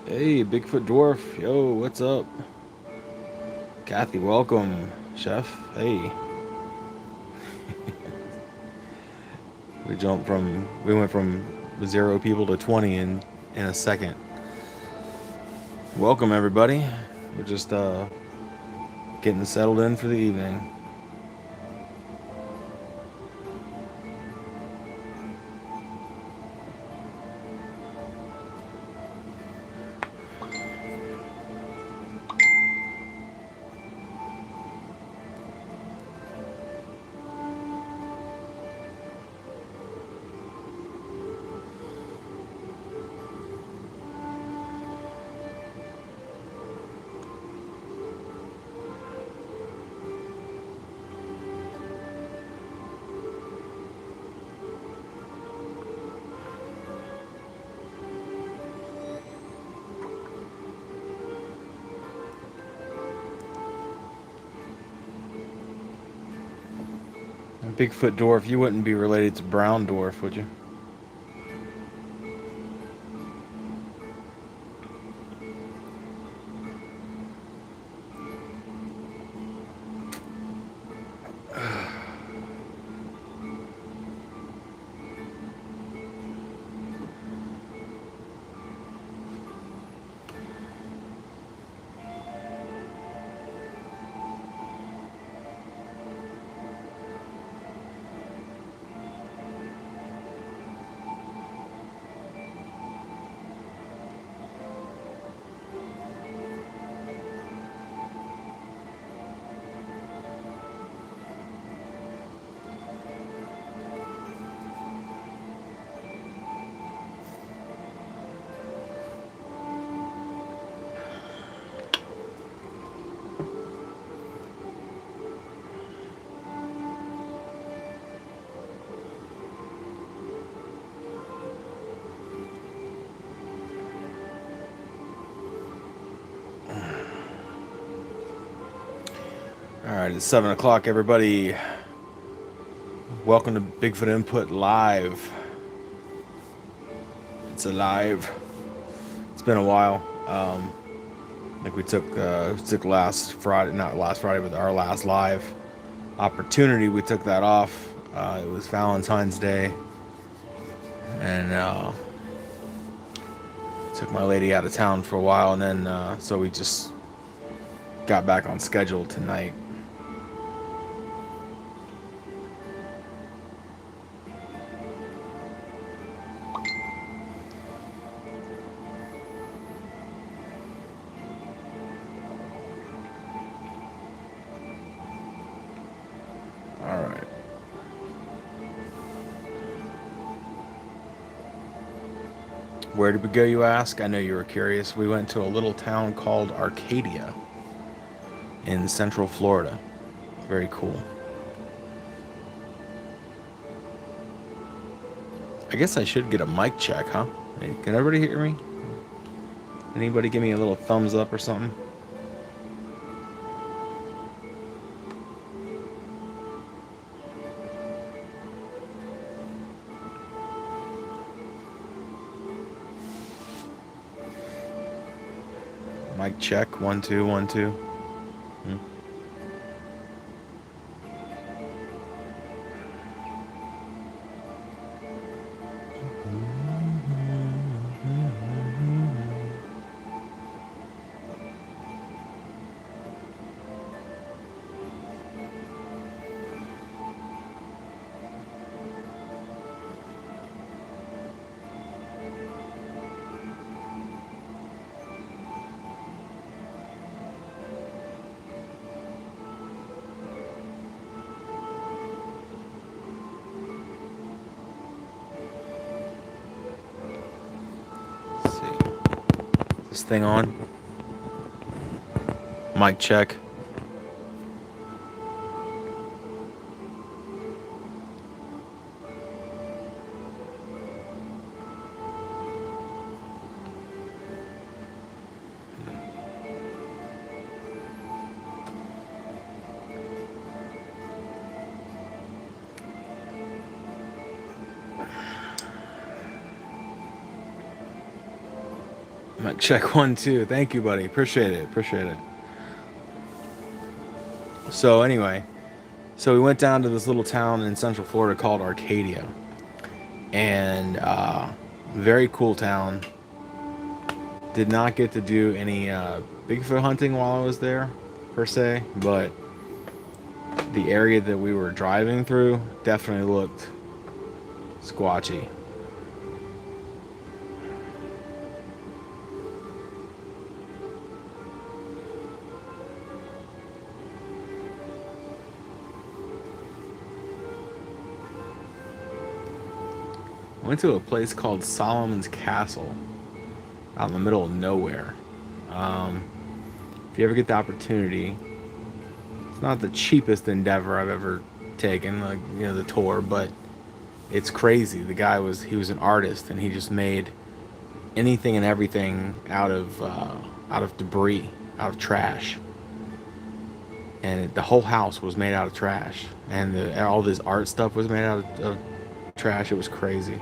Hey, Bigfoot Dwarf. Yo, what's up? Kathy, welcome. Chef, hey. We went from 0 people to 20 in a second. Welcome everybody. We're just getting settled in for the evening. Bigfoot Dwarf, you wouldn't be related to Brown Dwarf, would you? Alright, it's 7 o'clock, everybody. Welcome to Bigfoot Input Live. It's alive. It's been a while. Like we took last Friday, not last Friday, but our last live opportunity. We took that off. It was Valentine's Day, and took my lady out of town for a while, and then so we just got back on schedule tonight. All right. Where did we go, you ask? I know you were curious. We went to a little town called Arcadia in Central Florida. Very cool. I guess I should get a mic check, huh? Hey, can everybody hear me? Anybody give me a little thumbs up or something? Mic check. 1 2 1 2. Hmm. Let's see. This thing on? Mic check. Mic check 1 2. Thank you, buddy. Appreciate it. Appreciate it. So anyway, so we went down to this little town in Central Florida called Arcadia, and very cool town. Did not get to do any Bigfoot hunting while I was there, per se, but the area that we were driving through definitely looked squatchy. Went to a place called Solomon's Castle out in the middle of nowhere. If you ever get the opportunity, it's not the cheapest endeavor I've ever taken, like, you know, the tour, but it's crazy. The guy was an artist, and he just made anything and everything out of debris, out of trash, and the whole house was made out of trash, and all this art stuff was made out of trash. It was crazy.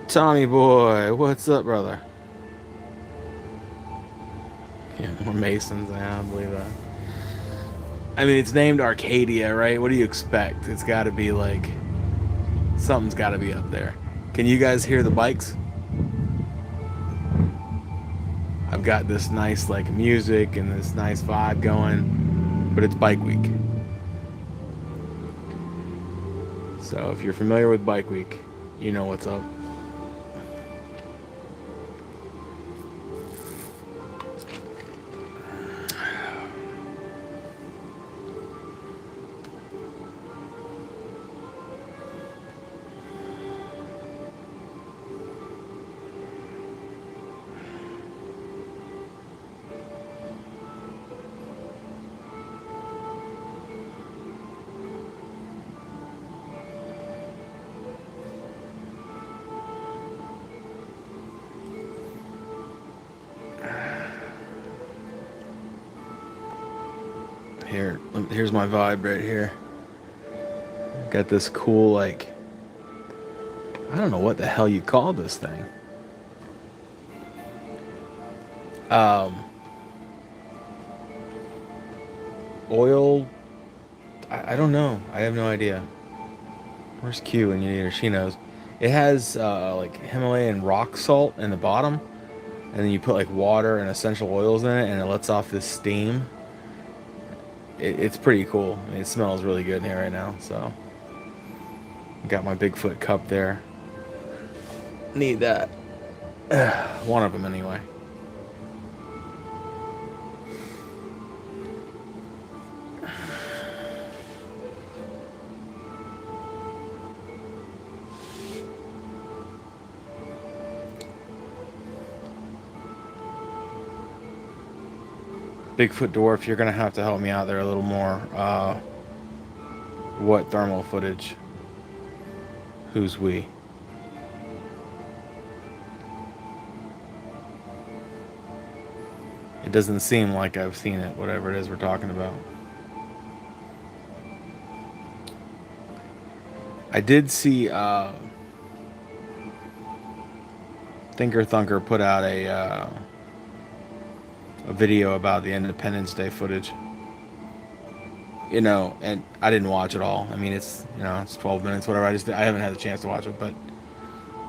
Tommy boy, what's up, brother? Yeah, more Masons. Yeah, I believe that. I mean, it's named Arcadia, right? What do you expect? It's got to be like something's got to be up there. Can you guys hear the bikes? I've got this nice like music and this nice vibe going, but it's bike week. So if you're familiar with bike week, you know what's up. Here's my vibe right here. Got this cool, like, I don't know what the hell you call this thing. Oil. I don't know. I have no idea. Where's Q when you need her? She knows. It has like Himalayan rock salt in the bottom, and then you put like water and essential oils in it, and it lets off this steam. It's pretty cool. I mean, it smells really good in here right now. So, got my Bigfoot cup there. Need that. One of them anyway. Bigfoot Dwarf, you're gonna have to help me out there a little more. What thermal footage? Who's we? It doesn't seem like I've seen it, whatever it is we're talking about. I did see Thinker Thunker put out a video about the Independence Day footage. You know, and I didn't watch it all. I mean, it's, you know, it's 12 minutes, whatever. I haven't had the chance to watch it, but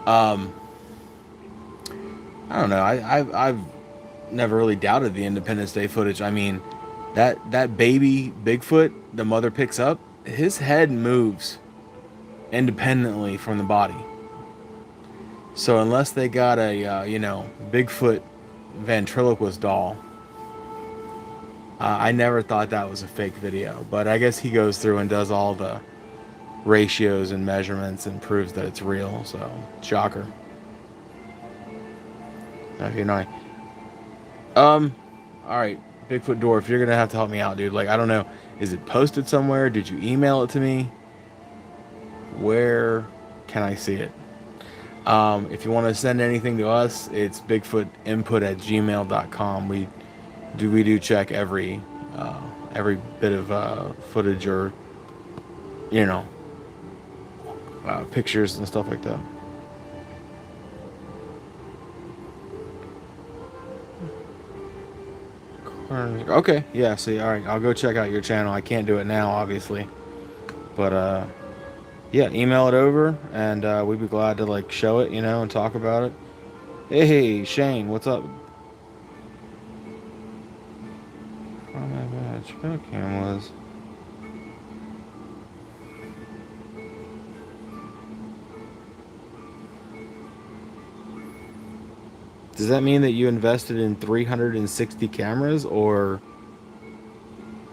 I don't know. I've never really doubted the Independence Day footage. I mean, that baby Bigfoot the mother picks up, his head moves independently from the body. So unless they got a you know, Bigfoot ventriloquist doll, I never thought that was a fake video. But I guess he goes through and does all the ratios and measurements and proves that it's real. So shocker. If you're not, all right, Bigfoot Dwarf, you're gonna have to help me out, dude. Like, I don't know, is it posted somewhere? Did you email it to me? Where can I see it? If you want to send anything to us, it's bigfootinput@gmail.com. We do check every bit of footage, or, you know, pictures and stuff like that. Okay, yeah, see, all right, I'll go check out your channel. I can't do it now, obviously, but yeah, email it over, and we'd be glad to like show it, and talk about it. Hey, Shane, what's up? Oh my God, trail cam was. Does that mean that you invested in 360 cameras, or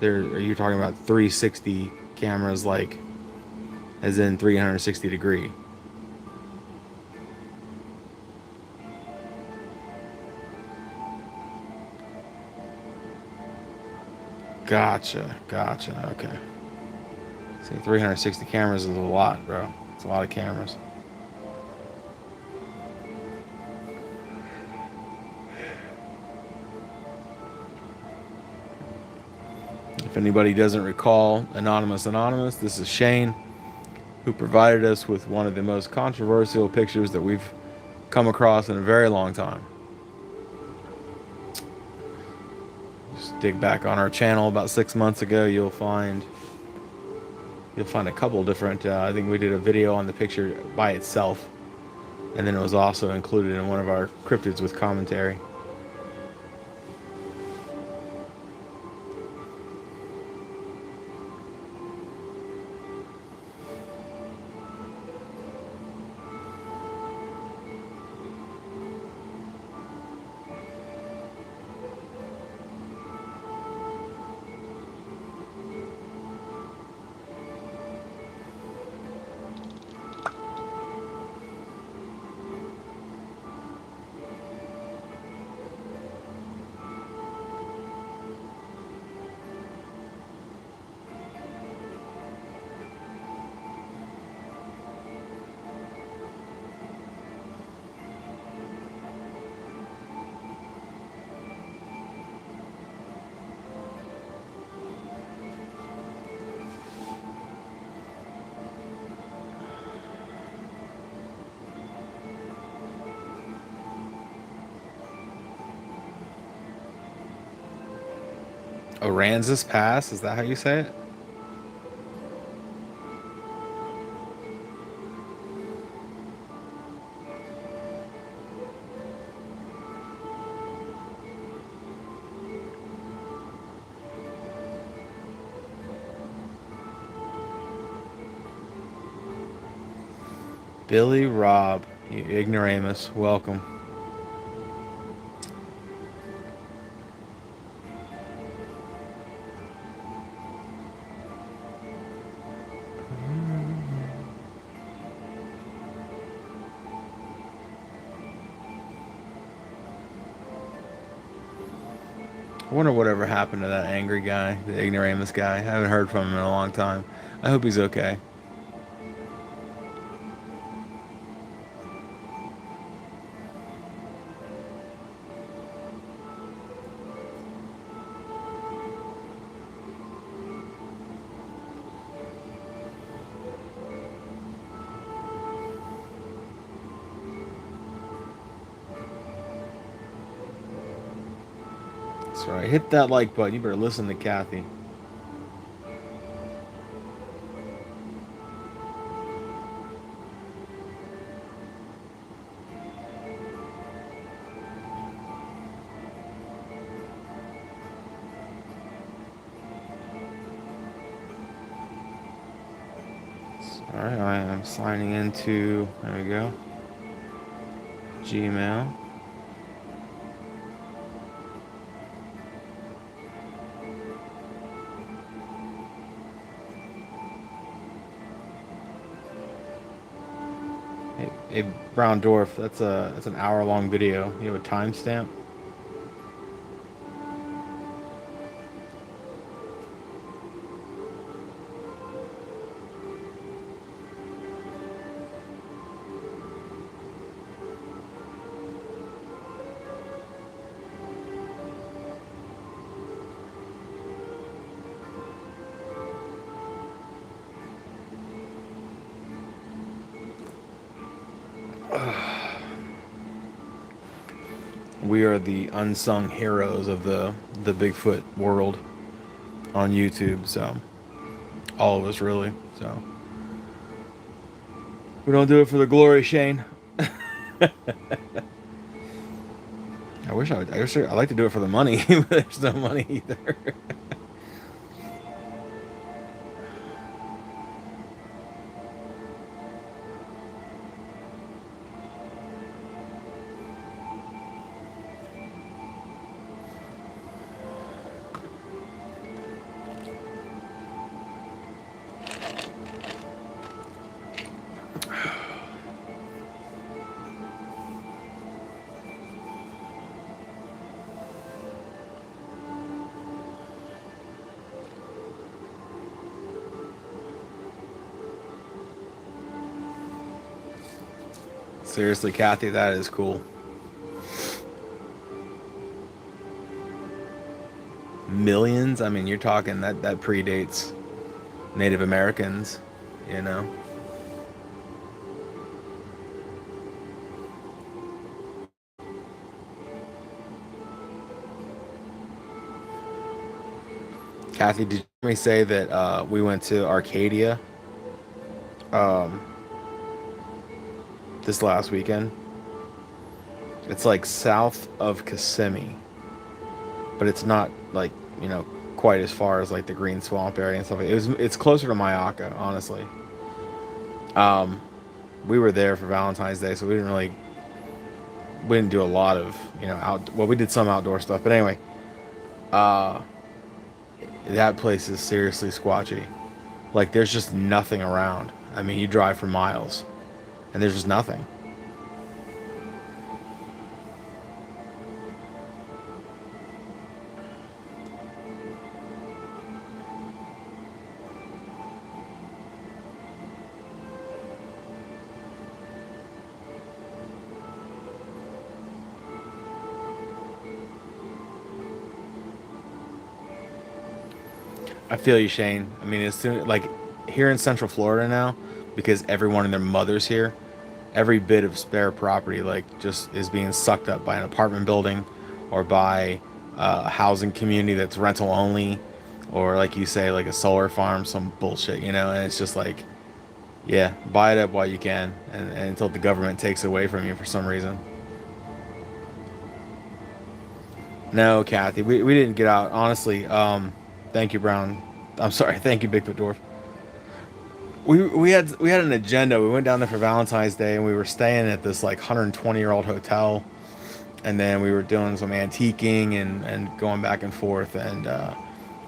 are you talking about 360 cameras, like as in 360 degree? Gotcha, gotcha. Okay. See, 360 cameras is a lot, bro. It's a lot of cameras. If anybody doesn't recall, Anonymous, this is Shane, who provided us with one of the most controversial pictures that we've come across in a very long time. Just dig back on our channel about 6 months ago, you'll find a couple different. I think we did a video on the picture by itself, and then it was also included in one of our cryptids with commentary. Aransas Pass, is that how you say it? Billy Robb, you ignoramus, welcome. I wonder whatever happened to that angry guy, the ignoramus guy. I haven't heard from him in a long time. I hope he's okay. That's right. Hit that like button. You better listen to Kathy. All right, I am signing into, there we go, Gmail. Hey, Brown Dwarf, that's an hour-long video. You have a timestamp? We are the unsung heroes of the Bigfoot world on YouTube. So all of us really. So we don't do it for the glory, Shane. I wish I would. I wish I like to do it for the money, but there's no money either. Seriously, Kathy, that is cool. Millions? I mean, you're talking that predates Native Americans, you know. Kathy, did you say that we went to Arcadia um, this last weekend? It's like south of Kissimmee, but it's not like, you know, quite as far as like the Green Swamp area and stuff. It's closer to Myaka, honestly. Um, we were there for Valentine's Day, so we didn't do a lot of, you know, well, we did some outdoor stuff, but anyway, uh, that place is seriously squatchy. Like there's just nothing around. I mean, you drive for miles and there's just nothing. I feel you, Shane. I mean, as soon like here in Central Florida now, because everyone and their mother's here, every bit of spare property like just is being sucked up by an apartment building or by a housing community that's rental only, or like you say, like a solar farm, some bullshit, you know. And it's just like, yeah, buy it up while you can, and until the government takes it away from you for some reason. No, Kathy, we didn't get out. Honestly, thank you, Brown. I'm sorry, thank you, Bigfoot Dwarf. We had an agenda. We went down there for Valentine's Day, and we were staying at this like 120-year-old hotel, and then we were doing some antiquing and going back and forth, and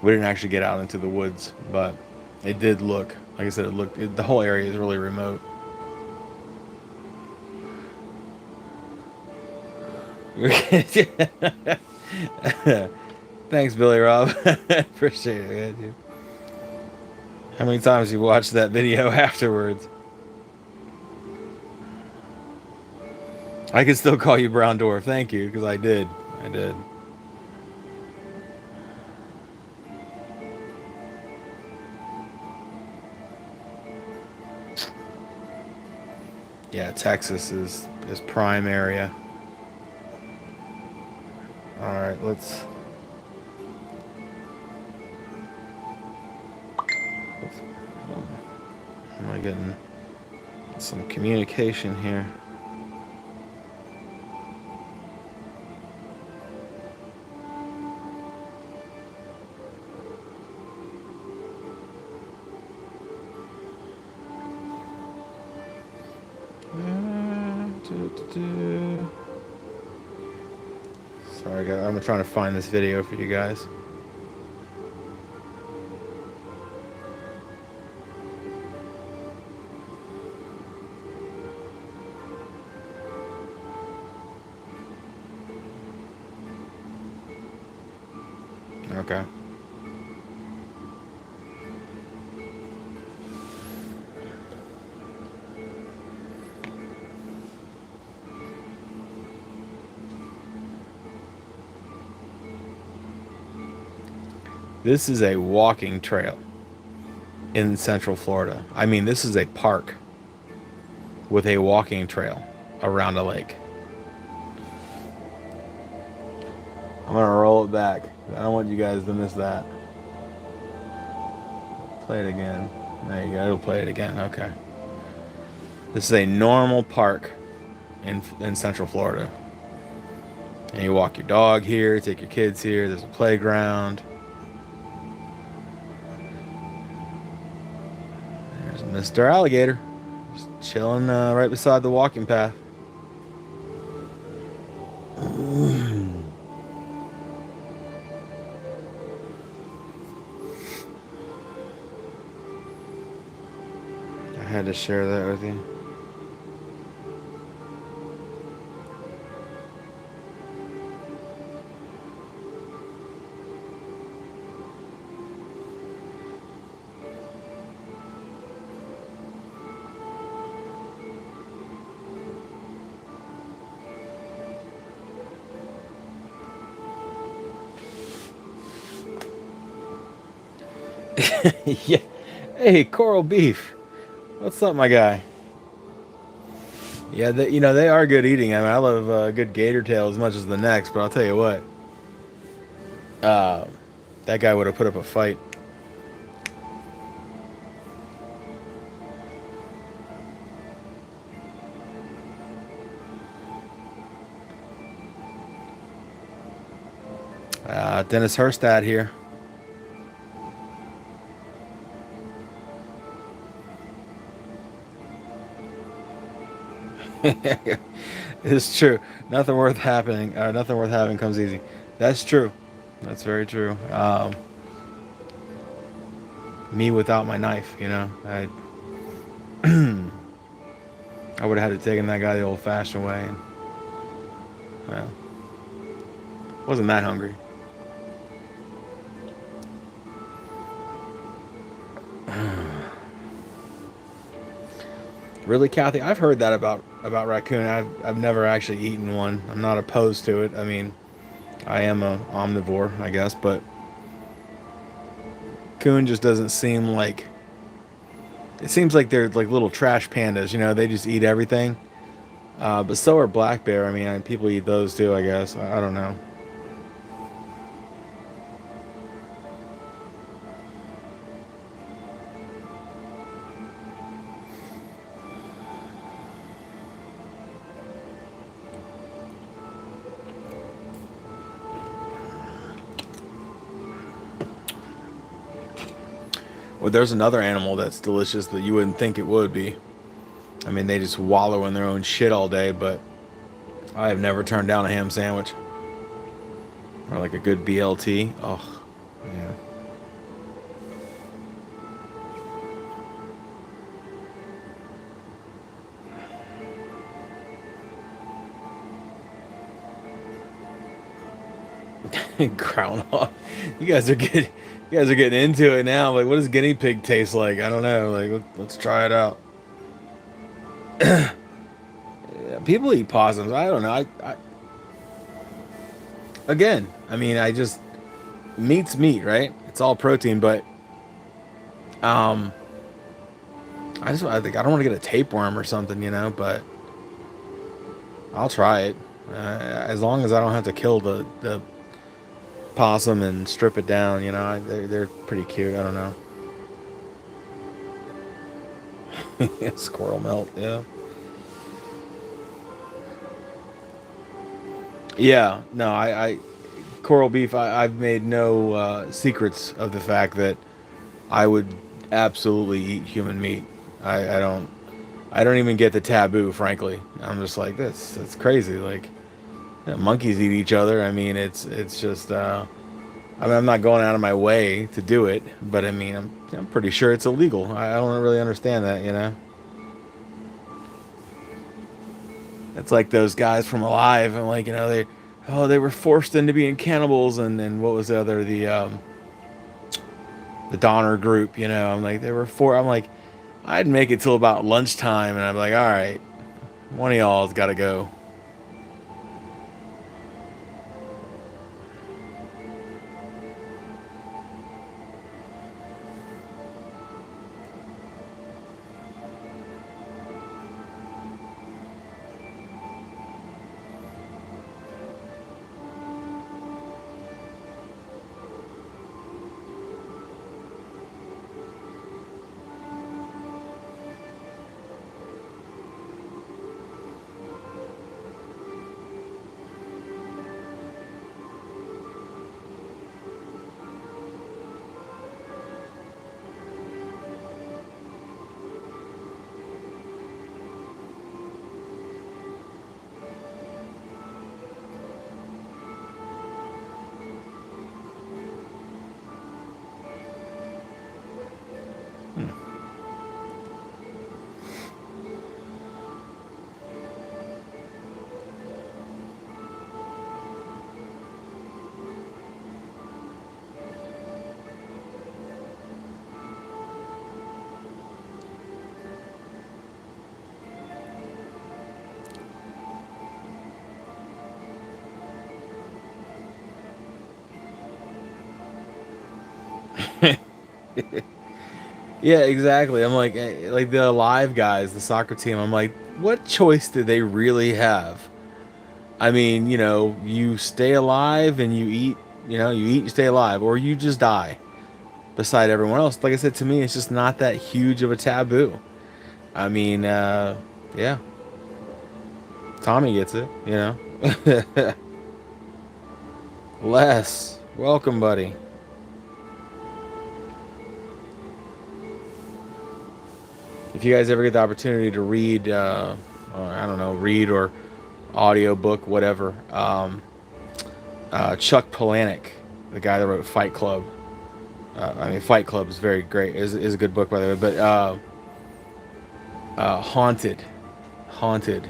we didn't actually get out into the woods, but it did look, like I said, the whole area is really remote. Thanks, Billy Rob. Appreciate it, man, dude. How many times you watched that video afterwards? I can still call you Brown Dwarf. Thank you, because I did. I did. Yeah, Texas is prime area. All right, am I getting some communication here? Sorry, guys. I'm trying to find this video for you guys. Okay. This is a walking trail in Central Florida. I mean, this is a park with a walking trail around a lake. I'm gonna roll it back. I don't want you guys to miss that. Play it again. There you go. It'll play it again. Okay. This is a normal park in Central Florida. And you walk your dog here, take your kids here. There's a playground. There's Mr. Alligator, just chilling right beside the walking path. I had to share that with you. Yeah. Hey, Coral Beef. What's up, my guy? Yeah, they are good eating. I mean, I love good gator tail as much as the next, but I'll tell you what, uh, that guy would have put up a fight. Dennis Herstad here. It's true. Nothing worth happening. Nothing worth having comes easy. That's true. That's very true. Me without my knife, I would have had to taken that guy the old-fashioned way. And, well, wasn't that hungry. Really, Kathy? I've heard that about raccoon. I've never actually eaten one. I'm not opposed to it. I mean, I am a omnivore, I guess, but coon just doesn't seem like. It seems like they're like little trash pandas. They just eat everything. But so are black bear. I mean, people eat those too, I guess. I don't know. Well, there's another animal that's delicious that you wouldn't think it would be. I mean, they just wallow in their own shit all day, but I have never turned down a ham sandwich. Or like a good BLT. Oh, yeah. Groundhog. You guys are getting into it now. Like, what does guinea pig taste like? I don't know. Like, let's try it out. Yeah, people eat possums. I don't know. Again, I mean, meat's meat, right? It's all protein, but um, I think I don't want to get a tapeworm or something, but I'll try it. As long as I don't have to kill the possum and strip it down, they're pretty cute. I don't know. Squirrel melt, yeah. Yeah, no, Coral Beef, I've made no secrets of the fact that I would absolutely eat human meat. I don't even get the taboo, frankly. I'm just like, that's crazy. Like, monkeys eat each other. I mean, it's just, I mean, I'm not going out of my way to do it, but I mean, I'm pretty sure it's illegal. I don't really understand that. It's like those guys from Alive, and like, they were forced into being cannibals, and then what was the other, the Donner group, I'm like, I'm like, I'd make it till about lunchtime, and I'm like, all right, one of y'all's got to go. Yeah, exactly. I'm like the Alive guys, the soccer team. I'm like, what choice did they really have? I mean, you stay alive and you eat, you eat, you stay alive, or you just die beside everyone else. Like I said, to me, it's just not that huge of a taboo. I mean, yeah, Tommy gets it. Les, welcome, buddy. If you guys ever get the opportunity to read, or, I don't know, read or audio book, whatever, Chuck Palahniuk, the guy that wrote Fight Club. I mean, Fight Club is very great. Is a good book, by the way. But Haunted, Haunted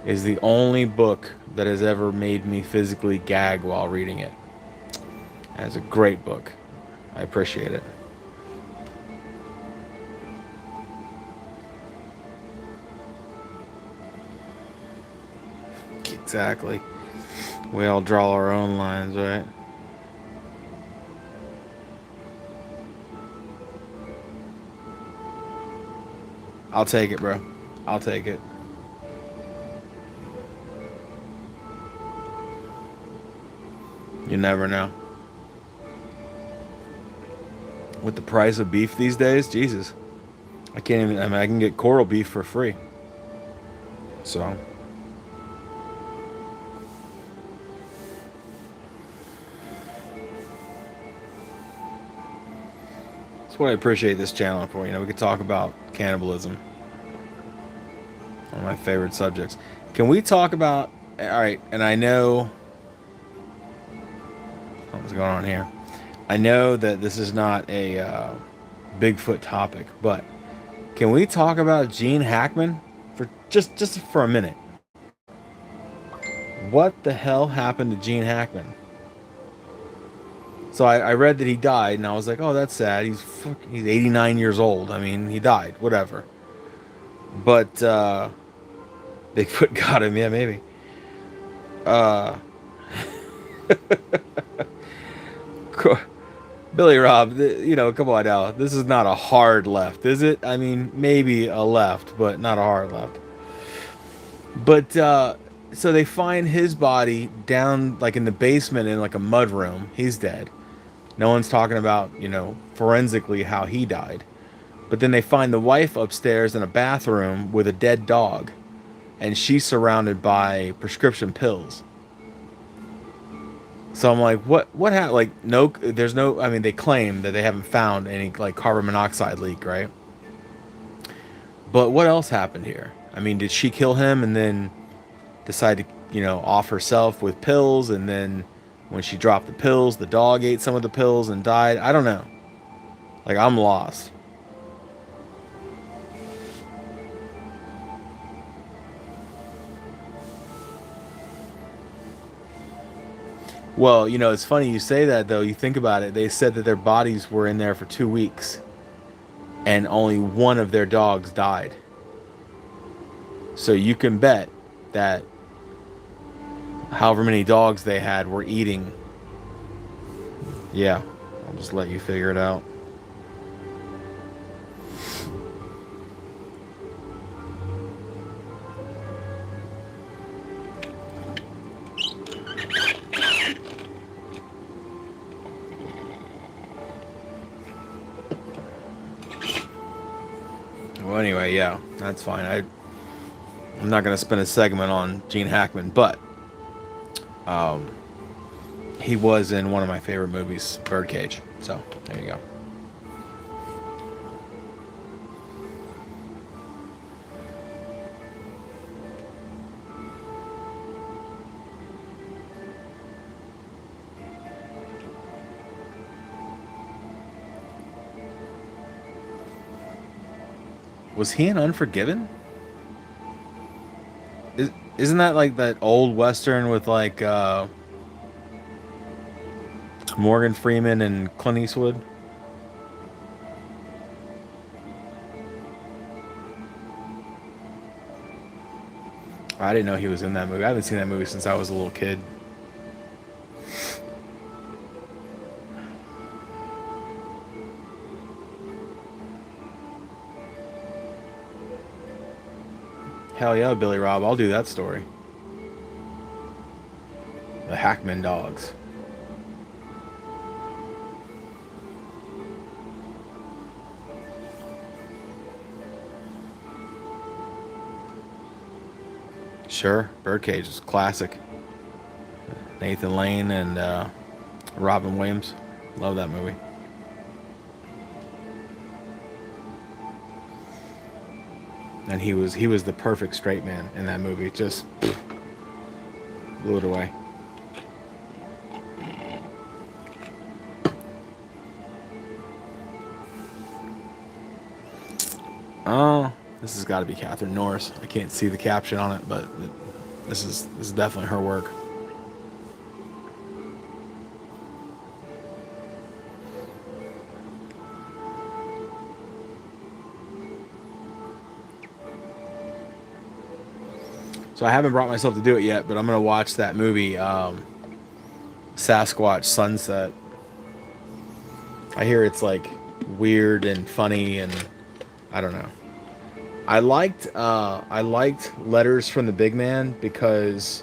is the only book that has ever made me physically gag while reading it. And it's a great book. I appreciate it. Exactly. We all draw our own lines, right? I'll take it, bro. I'll take it. You never know. With the price of beef these days, Jesus. I can't even, I mean, I can get coral beef for free. So, that's what I appreciate this channel for. We could talk about cannibalism, one of my favorite subjects. Can we talk about, all right, and I know what's going on here. I know that this is not a Bigfoot topic, but can we talk about Gene Hackman for just for a minute? What the hell happened to Gene Hackman? So I read that he died, and I was like, oh, that's sad. He's 89 years old. I mean, he died, whatever. But Bigfoot got him, yeah, maybe. Uh, Billy Rob, come on now. This is not a hard left, is it? I mean, maybe a left, but not a hard left. But so they find his body down like in the basement in like a mud room. He's dead. No one's talking about, forensically how he died. But then they find the wife upstairs in a bathroom with a dead dog, and she's surrounded by prescription pills. So I'm like, what happened? Like, no, there's no. I mean, they claim that they haven't found any like carbon monoxide leak, right? But what else happened here? I mean, did she kill him and then decide to, off herself with pills, and then when she dropped the pills, the dog ate some of the pills and died? I don't know. Like, I'm lost. Well, it's funny you say that, though. You think about it. They said that their bodies were in there for 2 weeks, and only one of their dogs died. So you can bet that however many dogs they had were eating. Yeah, I'll just let you figure it out. Well, anyway, yeah, that's fine. I'm not going to spend a segment on Gene Hackman, but um, he was in one of my favorite movies, Birdcage. So there you go. Was he in Unforgiven? Isn't that like that old western with like Morgan Freeman and Clint Eastwood? I didn't know he was in that movie. I haven't seen that movie since I was a little kid. Hell yeah, Billy Rob. I'll do that story. The Hackman dogs. Sure, Birdcage is classic. Nathan Lane and Robin Williams. Love that movie. And he was the perfect straight man in that movie. Just blew it away. Oh, this has got to be Catherine Norris. I can't see the caption on it, but this is definitely her work. So I haven't brought myself to do it yet, but I'm gonna watch that movie, Sasquatch Sunset. I hear it's like weird and funny, and I don't know. I liked Letters from the Big Man because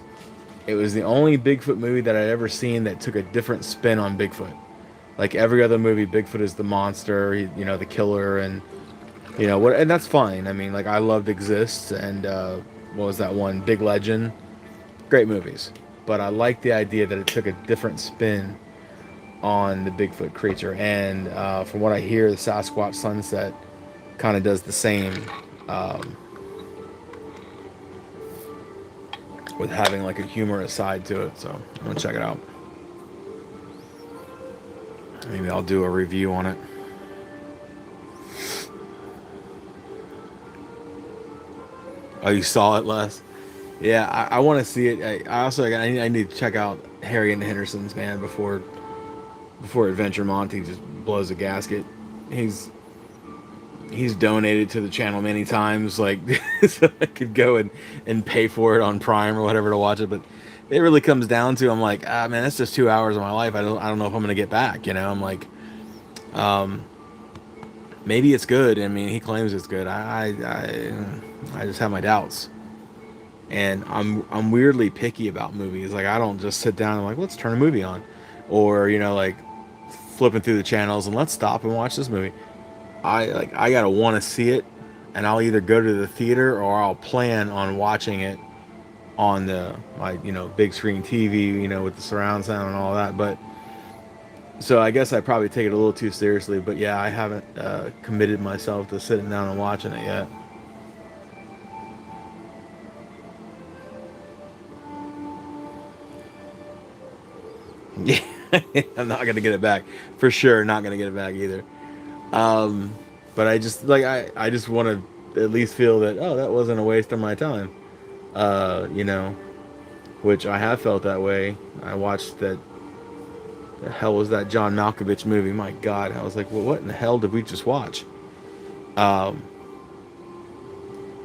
it was the only Bigfoot movie that I'd ever seen that took a different spin on Bigfoot. Like every other movie, Bigfoot is the monster, the killer, and what, and that's fine. I mean, like I loved Exists and what was that one, Big Legend? Great movies, but I like the idea that it took a different spin on the Bigfoot creature. And from what I hear, the Sasquatch Sunset kind of does the same, um, with having like a humorous side to it. So I'm gonna check it out. Maybe I'll do a review on it. Oh, you saw it, Les? Yeah, I want to see it. I need to check out Harry and the Hendersons, man, before Adventure Monty just blows a gasket. He's donated to the channel many times, like so I could go and pay for it on Prime or whatever to watch it. But it really comes down to, I'm like, man, that's just 2 hours of my life. I don't know if I'm gonna get back. I'm like, um, maybe it's good. I mean, he claims it's good. I just have my doubts. And I'm weirdly picky about movies. Like I don't just sit down and like, let's turn a movie on, or like flipping through the channels and let's stop and watch this movie. I gotta want to see it, and I'll either go to the theater or I'll plan on watching it on my big screen TV, with the surround sound and all that. But so I guess I probably take it a little too seriously. But yeah, I haven't committed myself to sitting down and watching it yet. Yeah, I'm not gonna get it back for sure. Not gonna get it back either. But I just like I just want to at least feel that, oh, that wasn't a waste of my time. Uh, you know, which I have felt that way. I watched that. The hell was that John Malkovich movie? My God, I was like, well, what in the hell did we just watch? Um,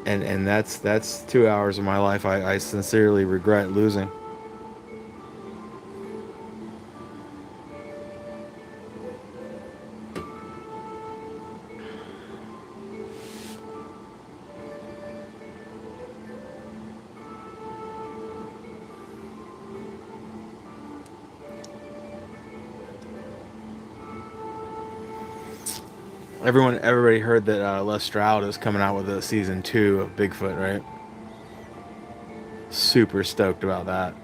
and that's 2 hours of my life I sincerely regret losing. Everybody heard that Les Stroud is coming out with a season 2 of Bigfoot, right? Super stoked about that.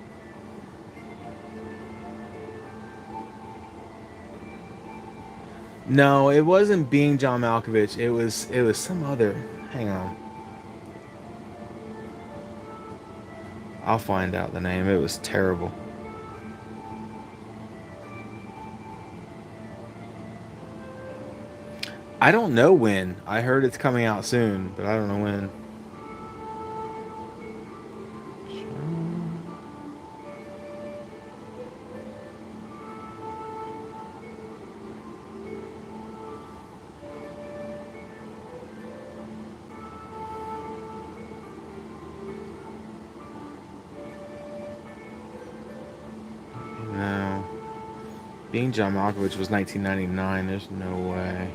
No, it wasn't being John Malkovich. It was some other. Hang on, I'll find out the name. It was terrible. I don't know when. I heard it's coming out soon, but I don't know when. No, being John Malkovich was 1999. There's no way.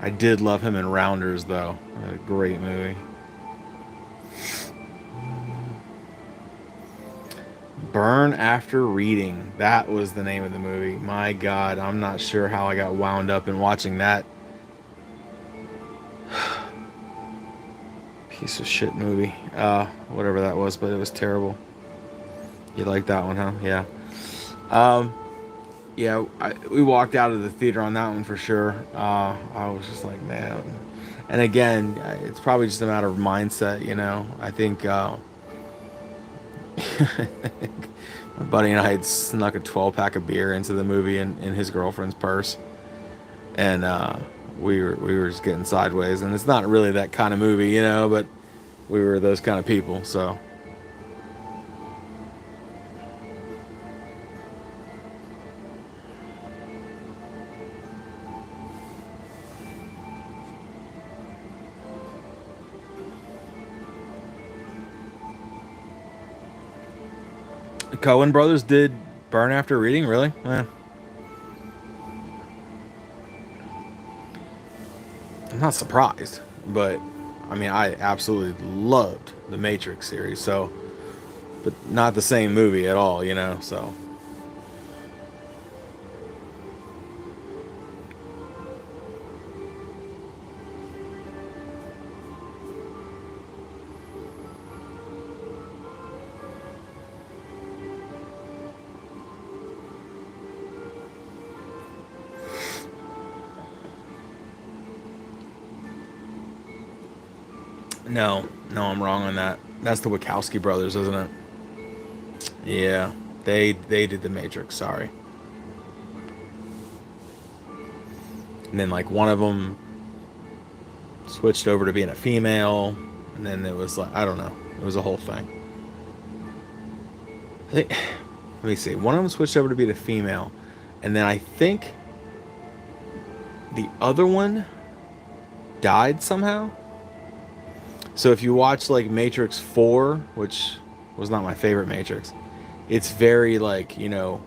I did love him in Rounders, though. A great movie. Burn After Reading. That was the name of the movie. My God, I'm not sure how I got wound up in watching that piece of shit movie. Whatever that was, but it was terrible. You like that one, huh? Yeah. Um, yeah, we walked out of the theater on that one for sure. I was just like, man. And again, it's probably just a matter of mindset, you know. I think my buddy and I had snuck a 12-pack of beer into the movie in his girlfriend's purse, and we were just getting sideways. And it's not really that kind of movie, you know, but we were those kind of people. So the Coen brothers did Burn After Reading, really? I'm not surprised, but I mean, I absolutely loved the Matrix series, so but not the same movie at all, you know. So no, no, I'm wrong on that. That's the Wachowski brothers, isn't it? Yeah, they did the Matrix. Sorry. And then like one of them switched over to being a female, and then it was like I don't know. It was a whole thing. I think, let me see. One of them switched over to be the female, and then I think the other one died somehow. So if you watch like Matrix 4, which was not my favorite Matrix, it's very like, you know,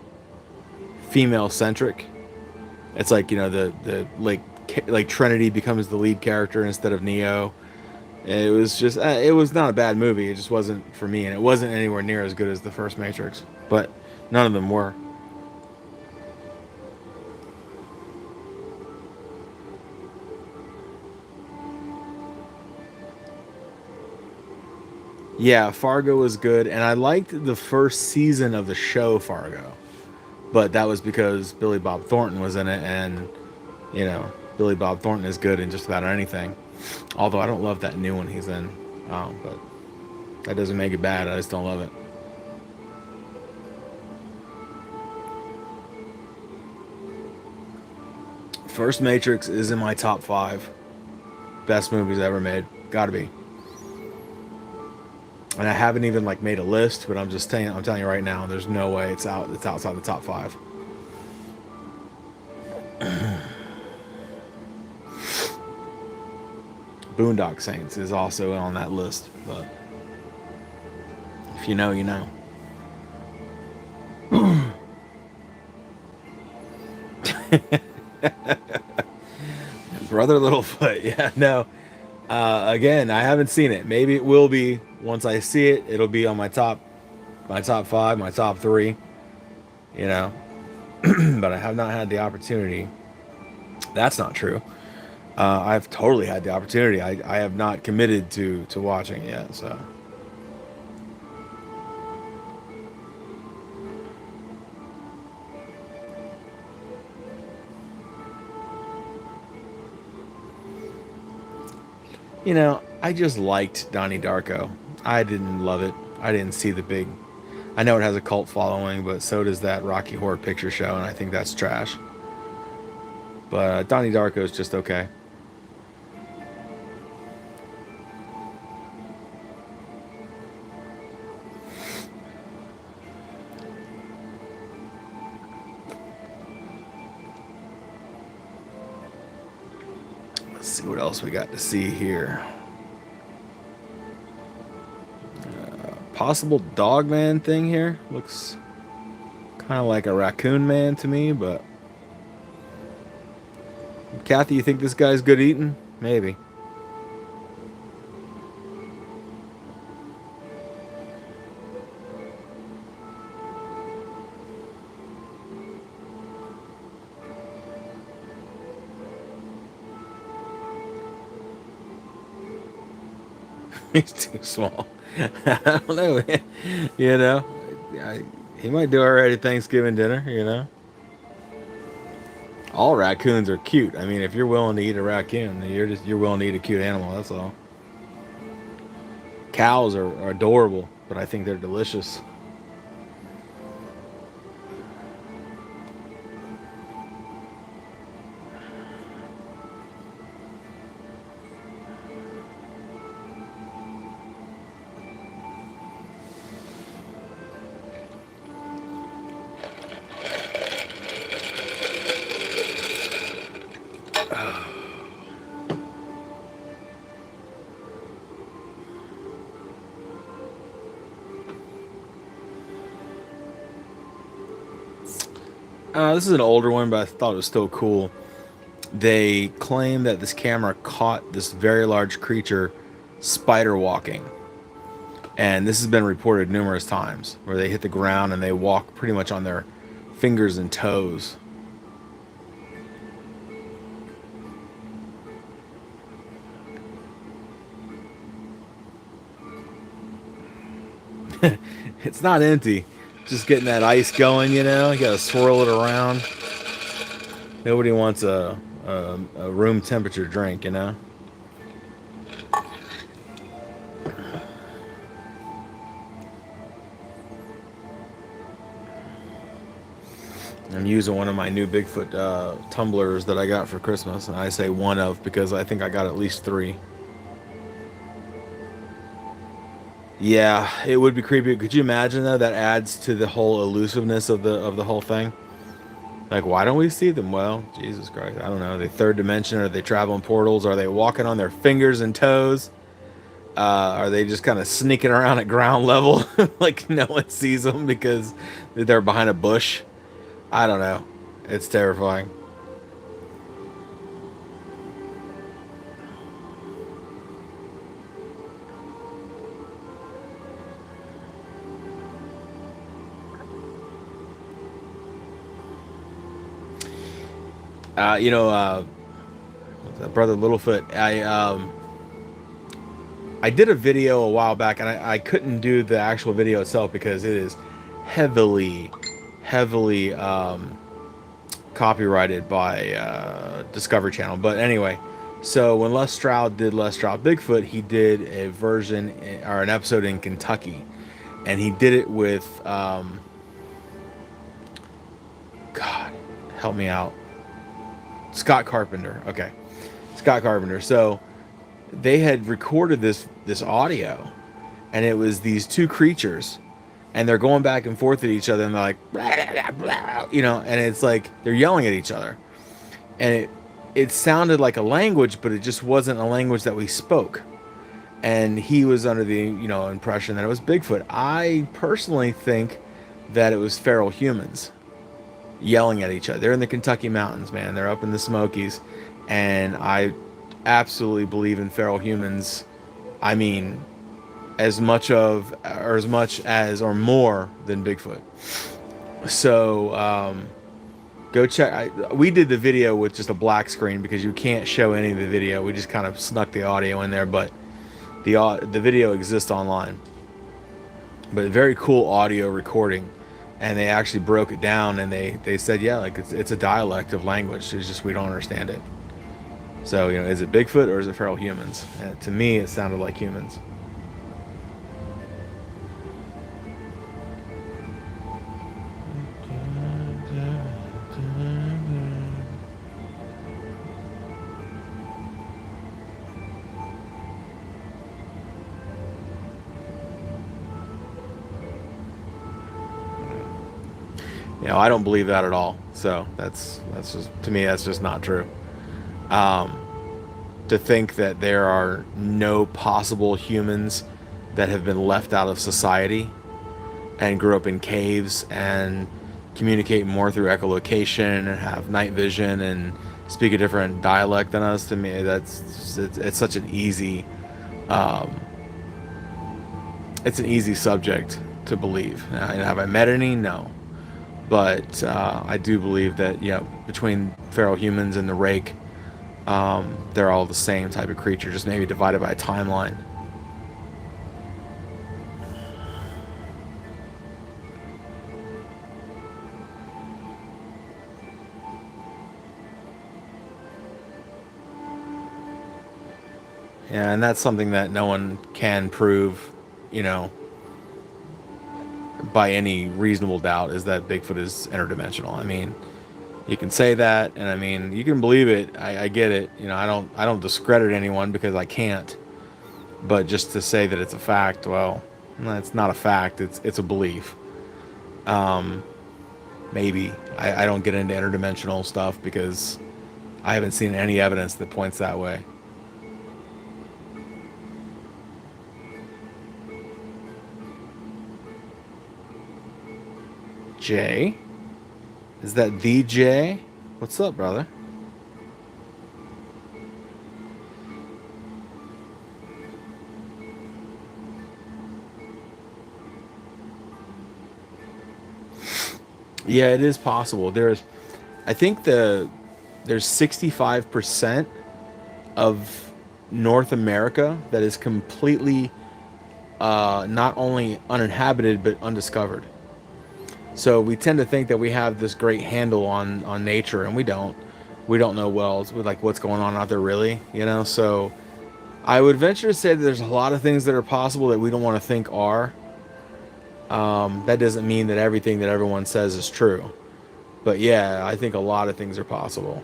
female centric. It's like, you know, the like Trinity becomes the lead character instead of Neo. It was just it was not a bad movie. It just wasn't for me, and it wasn't anywhere near as good as the first Matrix. But none of them were. Yeah, Fargo was good, and I liked the first season of the show Fargo, but that was because Billy Bob Thornton was in it, and you know Billy Bob Thornton is good in just about anything. Although I don't love that new one he's in, but that doesn't make it bad. I just don't love it. First Matrix is in my top five best movies ever made. Got to be. And I haven't even like made a list, but I'm telling you right now, there's no way it's out. It's outside the top five. Boondock Saints is also on that list, but if you know, you know. Brother Littlefoot, yeah, no. Again, I haven't seen it. Maybe it will be once I see it. It'll be on my top five, my top three. You know, but I have not had the opportunity. That's not true. I've totally had the opportunity. I have not committed to watching it yet. So you know, I just liked Donnie Darko. I didn't love it. I didn't see the big. I know it has a cult following, but so does that Rocky Horror Picture Show, and I think that's trash. But Donnie Darko is just okay. Let's see what else we got to see here. Possible dog man thing here. Looks kind of like a raccoon man to me, but Kathy, you think this guy's good eating? Maybe. He's too small. I don't know. You know, he might do alright at Thanksgiving dinner. You know, all raccoons are cute. I mean, if you're willing to eat a raccoon, you're willing to eat a cute animal. That's all. Cows are adorable, but I think they're delicious. This is an older one, but I thought it was still cool. They claim that this camera caught this very large creature spider walking. And this has been reported numerous times where they hit the ground and they walk pretty much on their fingers and toes. It's not empty. Just getting that ice going, you know. You gotta swirl it around. Nobody wants a room temperature drink, you know. I'm using one of my new Bigfoot tumblers that I got for Christmas, and I say one of because I think I got at least 3. Yeah, it would be creepy. Could you imagine though? That adds to the whole elusiveness of the whole thing. Like, why don't we see them? Well, Jesus Christ, I don't know. Are they third dimension? Are they traveling portals? Are they walking on their fingers and toes? Are they just kind of sneaking around at ground level, like no one sees them because they're behind a bush? I don't know. It's terrifying. You know, brother Littlefoot. I did a video a while back, and I couldn't do the actual video itself because it is heavily copyrighted by Discovery Channel. But anyway, so when Les Stroud did Les Stroud Bigfoot, he did a version or an episode in Kentucky, and he did it with God, help me out. Scott Carpenter. Okay. Scott Carpenter. So they had recorded this audio, and it was these two creatures, and they're going back and forth at each other, and they're like, blah, blah, blah, you know, and it's like they're yelling at each other. And it sounded like a language, but it just wasn't a language that we spoke. And he was under the, you know, impression that it was Bigfoot. I personally think that it was feral humans yelling at each other. They're in the Kentucky mountains, man. They're up in the Smokies, and I absolutely believe in feral humans. I mean, as much as or more than Bigfoot. So go check. We did the video with just a black screen because you can't show any of the video. We just kind of snuck the audio in there, but the video exists online. But very cool audio recording. And they actually broke it down, and they said, yeah, like it's a dialect of language. It's just we don't understand it. So, you know, is it Bigfoot or is it feral humans? And to me, it sounded like humans. You know, I don't believe that at all. So that's just, to me, that's just not true. To think that there are no possible humans that have been left out of society and grew up in caves and communicate more through echolocation and have night vision and speak a different dialect than us. To me, it's such an easy, um, it's an easy subject to believe. Have I met any? No, but I do believe that between feral humans and the rake, they're all the same type of creature, just maybe divided by a timeline. Yeah, and that's something that no one can prove, you know, by any reasonable doubt, is that Bigfoot is interdimensional. I mean, you can say that, and I mean, you can believe it. I get it. I don't discredit anyone because I can't. But just to say that it's a fact, well, it's not a fact. It's a belief. Um, Maybe I don't get into interdimensional stuff because I haven't seen any evidence that points that way. Jay? Is that the Jay? What's up, brother? Yeah, it is possible. I think there's 65% of North America that is completely not only uninhabited but undiscovered. So we tend to think that we have this great handle on nature, and we don't. We don't know well, like what's going on out there, really. So I would venture to say that there's a lot of things that are possible that we don't want to think are. That doesn't mean that everything that everyone says is true. But yeah, I think a lot of things are possible.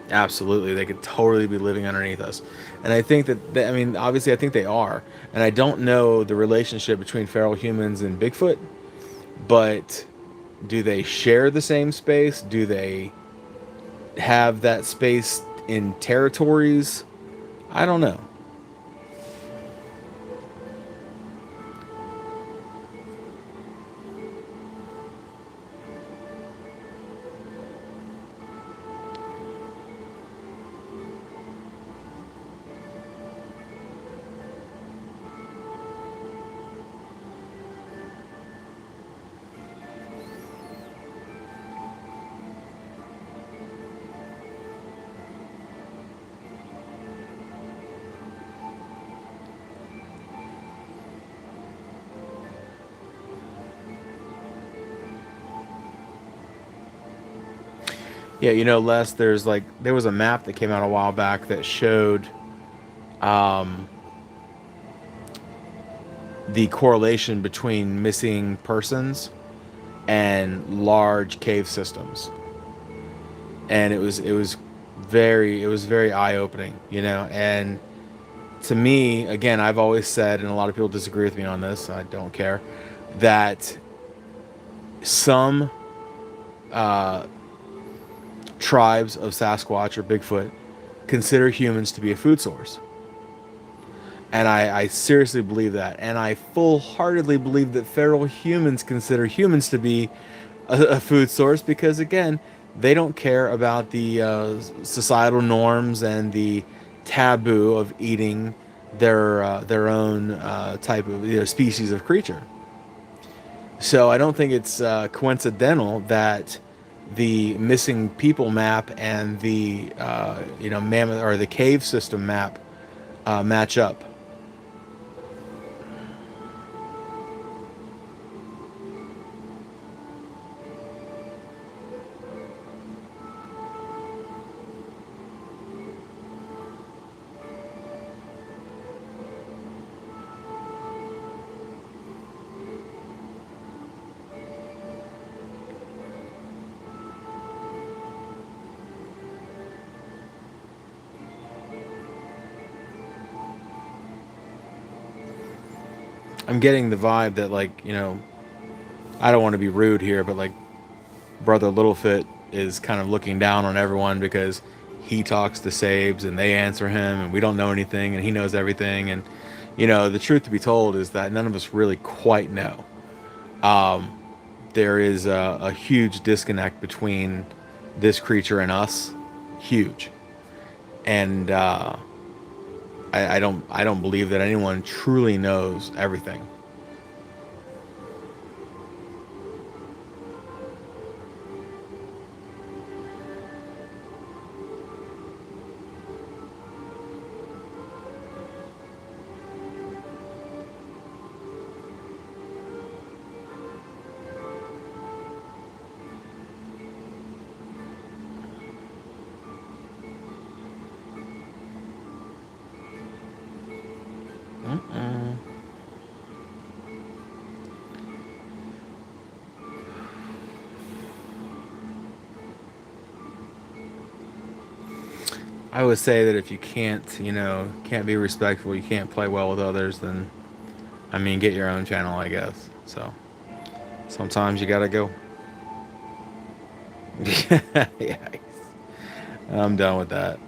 Absolutely, they could totally be living underneath us, and I think I mean, obviously, I think they are, and I don't know the relationship between feral humans and Bigfoot, but do they share the same space? Do they have that space in territories? I don't know. Yeah, Les, there was a map that came out a while back that showed um, the correlation between missing persons and large cave systems, and it was very eye opening, and to me, again, I've always said, and a lot of people disagree with me on this, I don't care, that some uh, tribes of Sasquatch or Bigfoot consider humans to be a food source. And I seriously believe that. And I full heartedly believe that feral humans consider humans to be a food source because, again, they don't care about the societal norms and the taboo of eating their own type of species of creature. So I don't think it's coincidental that the missing people map and the mammoth or the cave system map match up. I'm getting the vibe that, like, I don't want to be rude here, but like Brother Littlefoot is kind of looking down on everyone because he talks to Sabes and they answer him and we don't know anything and he knows everything, and You know, the truth to be told is that none of us really quite know. There is a huge disconnect between this creature and us, huge, and I don't believe that anyone truly knows everything. Mm-mm. I would say that if you can't be respectful, you can't play well with others, then I mean, get your own channel, I guess. So sometimes you gotta go. Yeah, I'm done with that.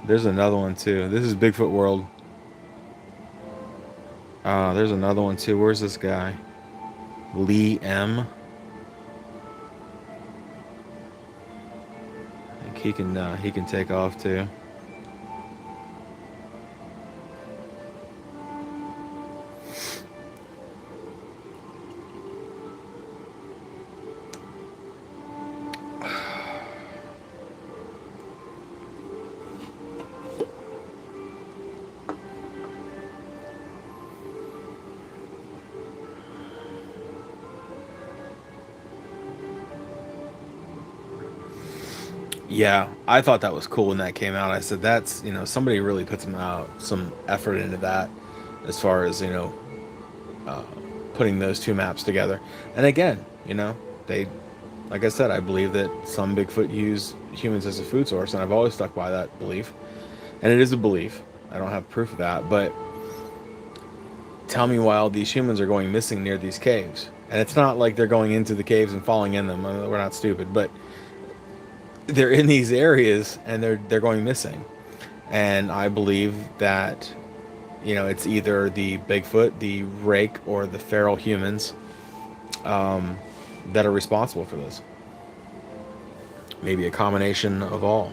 There's another one too. This is Bigfoot World. There's another one too. Where's this guy? Lee M. I think he can take off too. Yeah, I thought that was cool when that came out. I said that's somebody really put some effort into that, as far as uh, putting those two maps together. And again, they, like I said, I believe that some Bigfoot use humans as a food source, and I've always stuck by that belief. And it is a belief. I don't have proof of that, but tell me why all these humans are going missing near these caves. And it's not like they're going into the caves and falling in them. We're not stupid, but they're in these areas and they're going missing. And I believe that it's either the Bigfoot, the rake, or the feral humans that are responsible for this. Maybe a combination of all.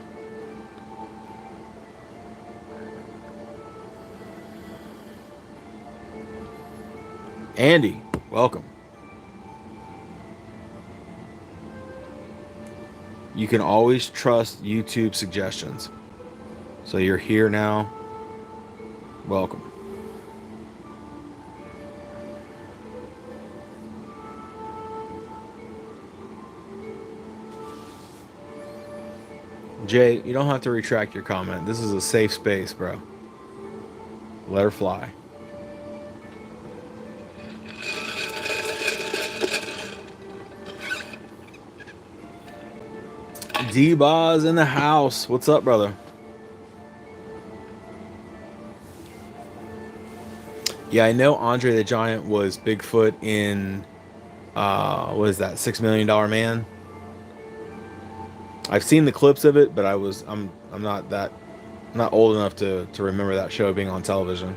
Andy, welcome. You can always trust YouTube suggestions. So you're here now. Welcome. Jay, you don't have to retract your comment. This is a safe space, bro. Let her fly. D-Boz in the house. What's up, brother? Yeah, I know Andre the Giant was Bigfoot in what is that, $6 Million Man? I've seen the clips of it, but I'm not old enough to remember that show being on television.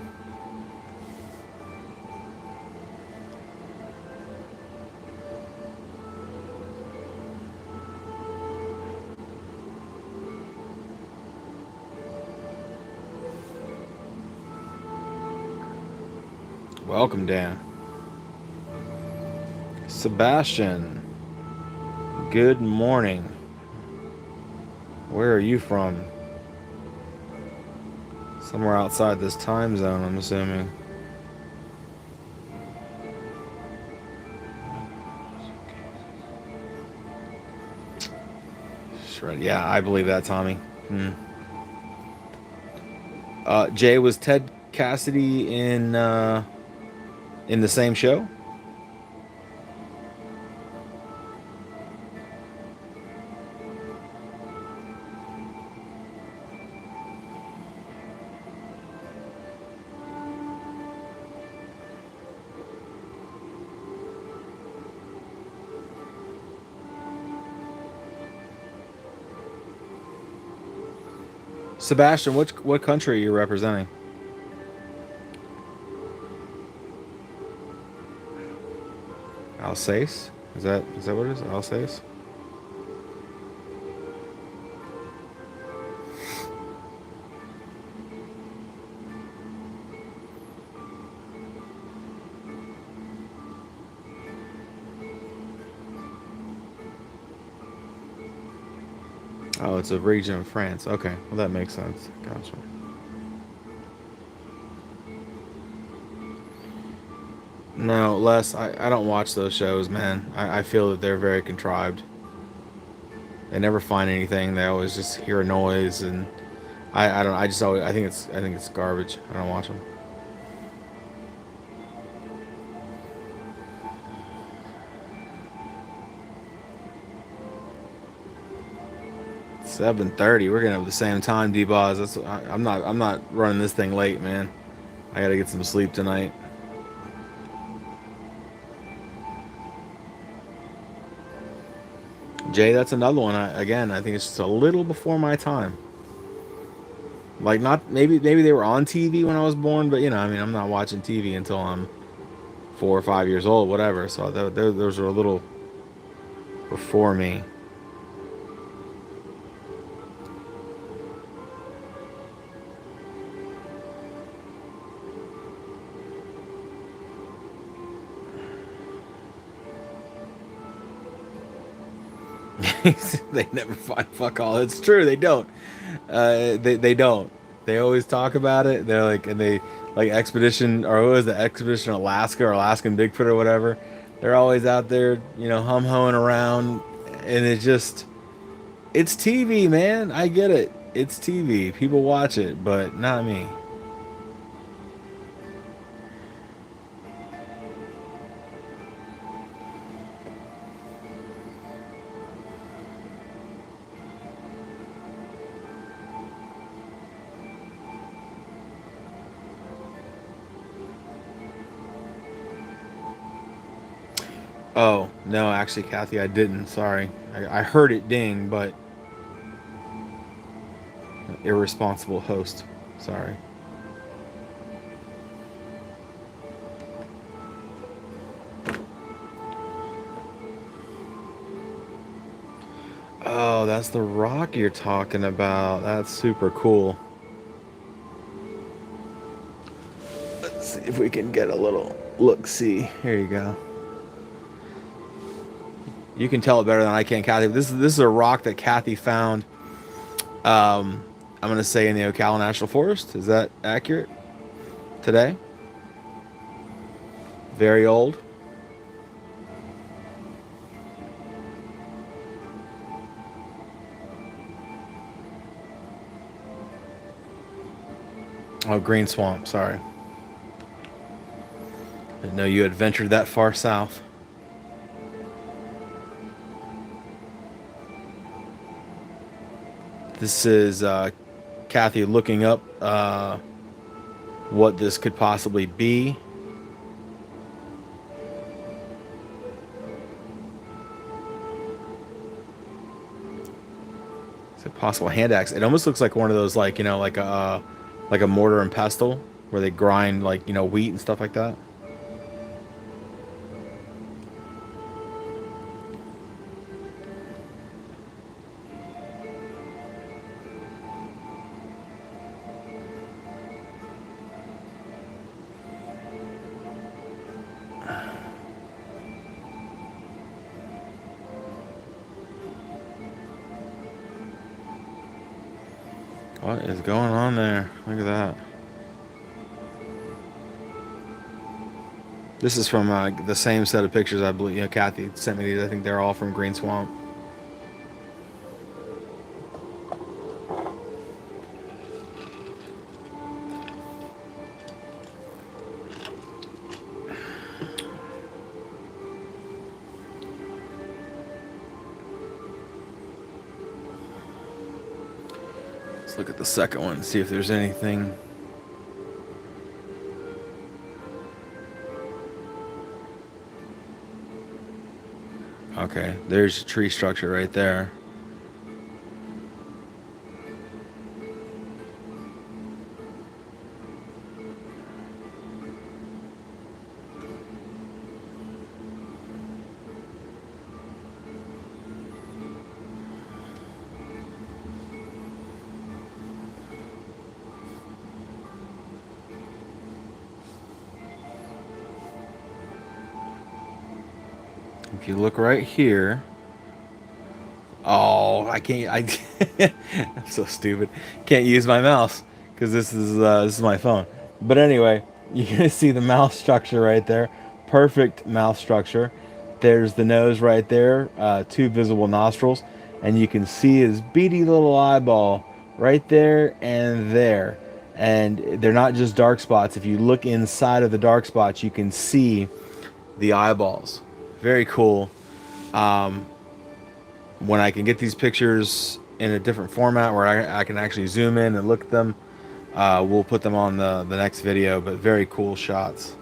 Welcome, Dan. Sebastian, good morning. Where are you from? Somewhere outside this time zone, I'm assuming. Shred. Yeah, I believe that, Tommy. Jay, was Ted Cassidy in the same show? Sebastian, what country are you representing? Alsace? Is that what it is? Alsace? Oh, it's a region of France. Okay, well that makes sense. Gotcha. No, Les, I don't watch those shows, man. I feel that they're very contrived. They never find anything. They always just hear a noise, and I don't. I just always I think it's garbage. I don't watch them. 7:30. We're gonna have the same time, D-Boz. I'm not running this thing late, man. I gotta get some sleep tonight. Jay, that's another one. I think it's just a little before my time. Like not maybe they were on TV when I was born, but I mean, I'm not watching TV until I'm 4 or 5 years old, whatever. So those are a little before me. They never find fuck all. It's true. They don't. They don't. They always talk about it. They're like, and they like expedition, or what was the expedition Alaska, or Alaskan Bigfoot or whatever. They're always out there, hum hoeing around, and it's TV, man. I get it. It's TV. People watch it, but not me. Oh no, actually, Kathy, I didn't. Sorry, I heard it ding, but irresponsible host. Sorry. Oh, that's the rock you're talking about. That's super cool. Let's see if we can get a little look see. Here you go. You can tell it better than I can, Kathy. This is a rock that Kathy found. I'm gonna say in the Ocala National Forest. Is that accurate? Today? Very old. Oh, Green Swamp. Sorry. Didn't know you had ventured that far south. This is Kathy looking up what this could possibly be. It's a possible hand axe. It almost looks like one of those, like like a mortar and pestle where they grind like wheat and stuff like that. What is going on there? Look at that. This is from the same set of pictures, I believe. Kathy sent me these. I think they're all from Green Swamp. Let's look at the second one and see if there's anything. Okay, there's a tree structure right there. If you look right here, oh, I can't. I'm so stupid. Can't use my mouse because this is my phone. But anyway, you're gonna see the mouth structure right there. Perfect mouth structure. There's the nose right there. Two visible nostrils, and you can see his beady little eyeball right there and there. And they're not just dark spots. If you look inside of the dark spots, you can see the eyeballs. Very cool. Um, when I can get these pictures in a different format where I can actually zoom in and look at them, we'll put them on the next video. But very cool shots.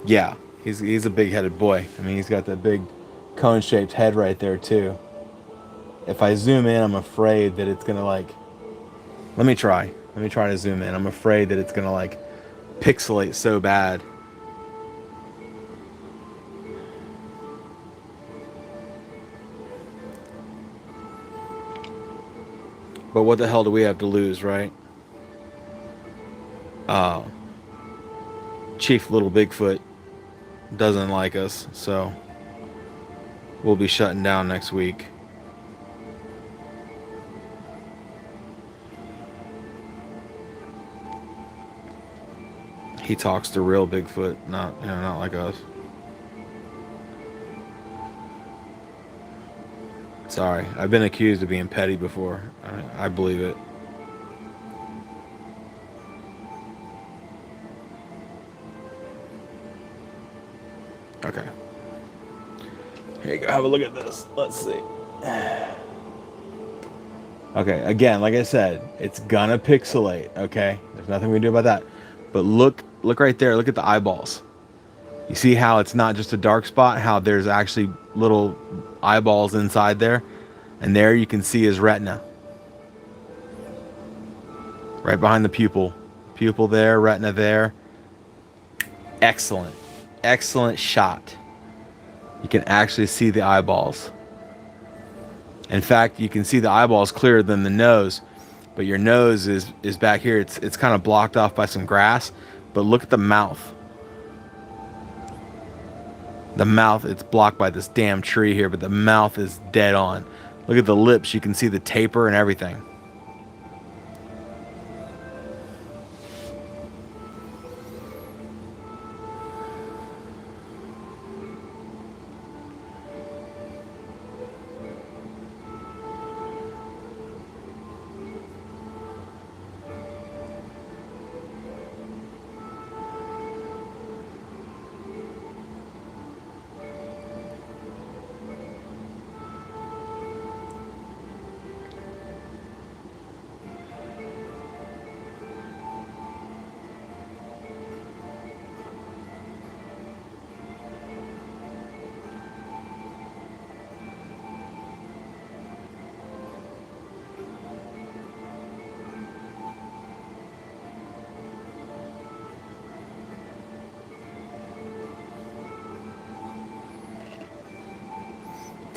Yeah, he's a big-headed boy. I mean, he's got that big cone-shaped head right there too. If I zoom in, I'm afraid that it's gonna like. Let me try. Let me try to zoom in. I'm afraid that it's gonna like pixelate so bad. But what the hell do we have to lose, right? Uh, Chief Little Bigfoot doesn't like us, so we'll be shutting down next week. He talks to real Bigfoot, not like us. Sorry, I've been accused of being petty before. I believe it. Okay. Here you go. Have a look at this. Let's see. Okay, again, like I said, it's gonna pixelate, okay? There's nothing we can do about that. But look right there. Look at the eyeballs. You see how it's not just a dark spot, how there's actually little eyeballs inside there? And there you can see his retina. Right behind the pupil. Pupil there, retina there. Excellent. Excellent shot. You can actually see the eyeballs. In fact, you can see the eyeballs clearer than the nose, but your nose is back here. It's kind of blocked off by some grass, but look at the mouth. The mouth, it's blocked by this damn tree here, but the mouth is dead on. Look at the lips. You can see the taper and everything.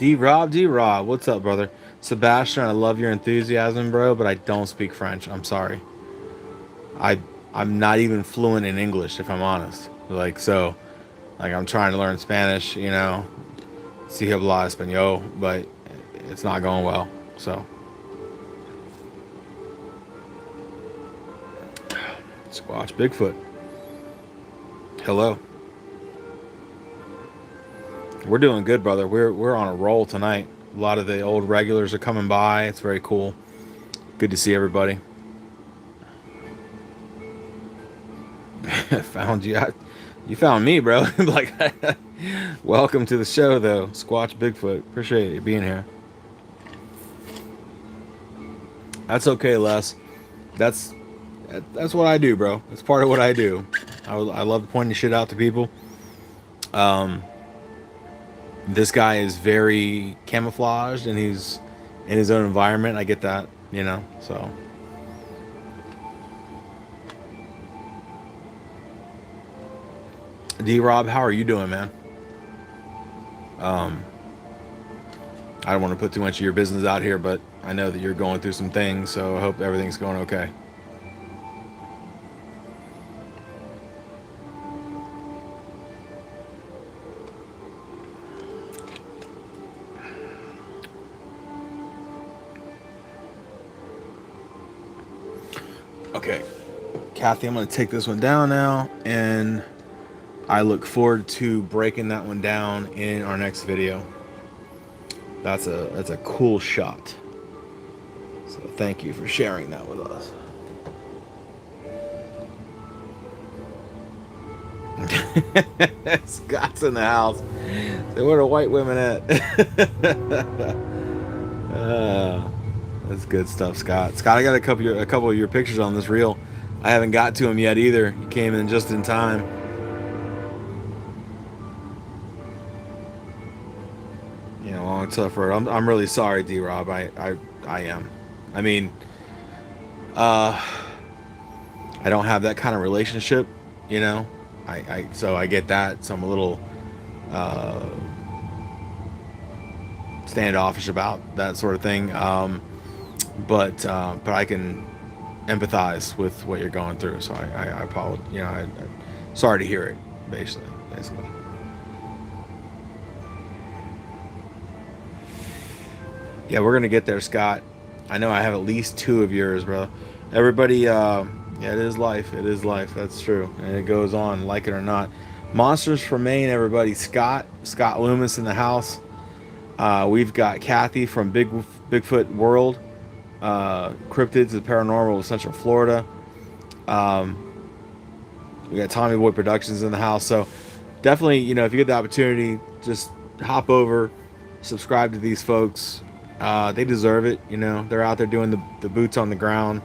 D-Rob, what's up, brother? Sebastian, I love your enthusiasm, bro, but I don't speak French. I'm sorry. I I'm not even fluent in English, if I'm honest. Like I'm trying to learn Spanish, si habla español, but it's not going well. So, Squatch Bigfoot. Hello. We're doing good, brother. We're on a roll tonight. A lot of the old regulars are coming by. It's very cool. Good to see everybody. Found you. You found me, bro. Like, welcome to the show, though. Squatch Bigfoot. Appreciate you being here. That's okay, Les. That's what I do, bro. That's part of what I do. I love pointing shit out to people. This guy is very camouflaged and he's in his own environment. I get that, so. D-Rob, how are you doing, man? I don't want to put too much of your business out here, but I know that you're going through some things, so I hope everything's going okay. Okay, Kathy, I'm going to take this one down now, and I look forward to breaking that one down in our next video. That's a cool shot. So thank you for sharing that with us. Scott's in the house. So where are the white women at? That's good stuff, Scott. Scott, I got a couple of your pictures on this reel. I haven't got to them yet either. You came in just in time. You know, long suffered. I'm really sorry, D-Rob. I am. I mean, I don't have that kind of relationship, you know. So I get that. So I'm a little uh, standoffish about that sort of thing. But I can empathize with what you're going through. So I apologize. You know, sorry to hear it. Basically. Yeah, we're gonna get there, Scott. I know I have at least 2 of yours, bro. Everybody, yeah, it is life. It is life. That's true, and it goes on, like it or not. Monsters from Maine, everybody. Scott Loomis in the house. We've got Kathy from Bigfoot World, Cryptids of the Paranormal of Central Florida. We got Tommy Boy Productions in the house. So definitely, you know, if you get the opportunity, just hop over, subscribe to these folks. They deserve it. You know, they're out there doing the boots on the ground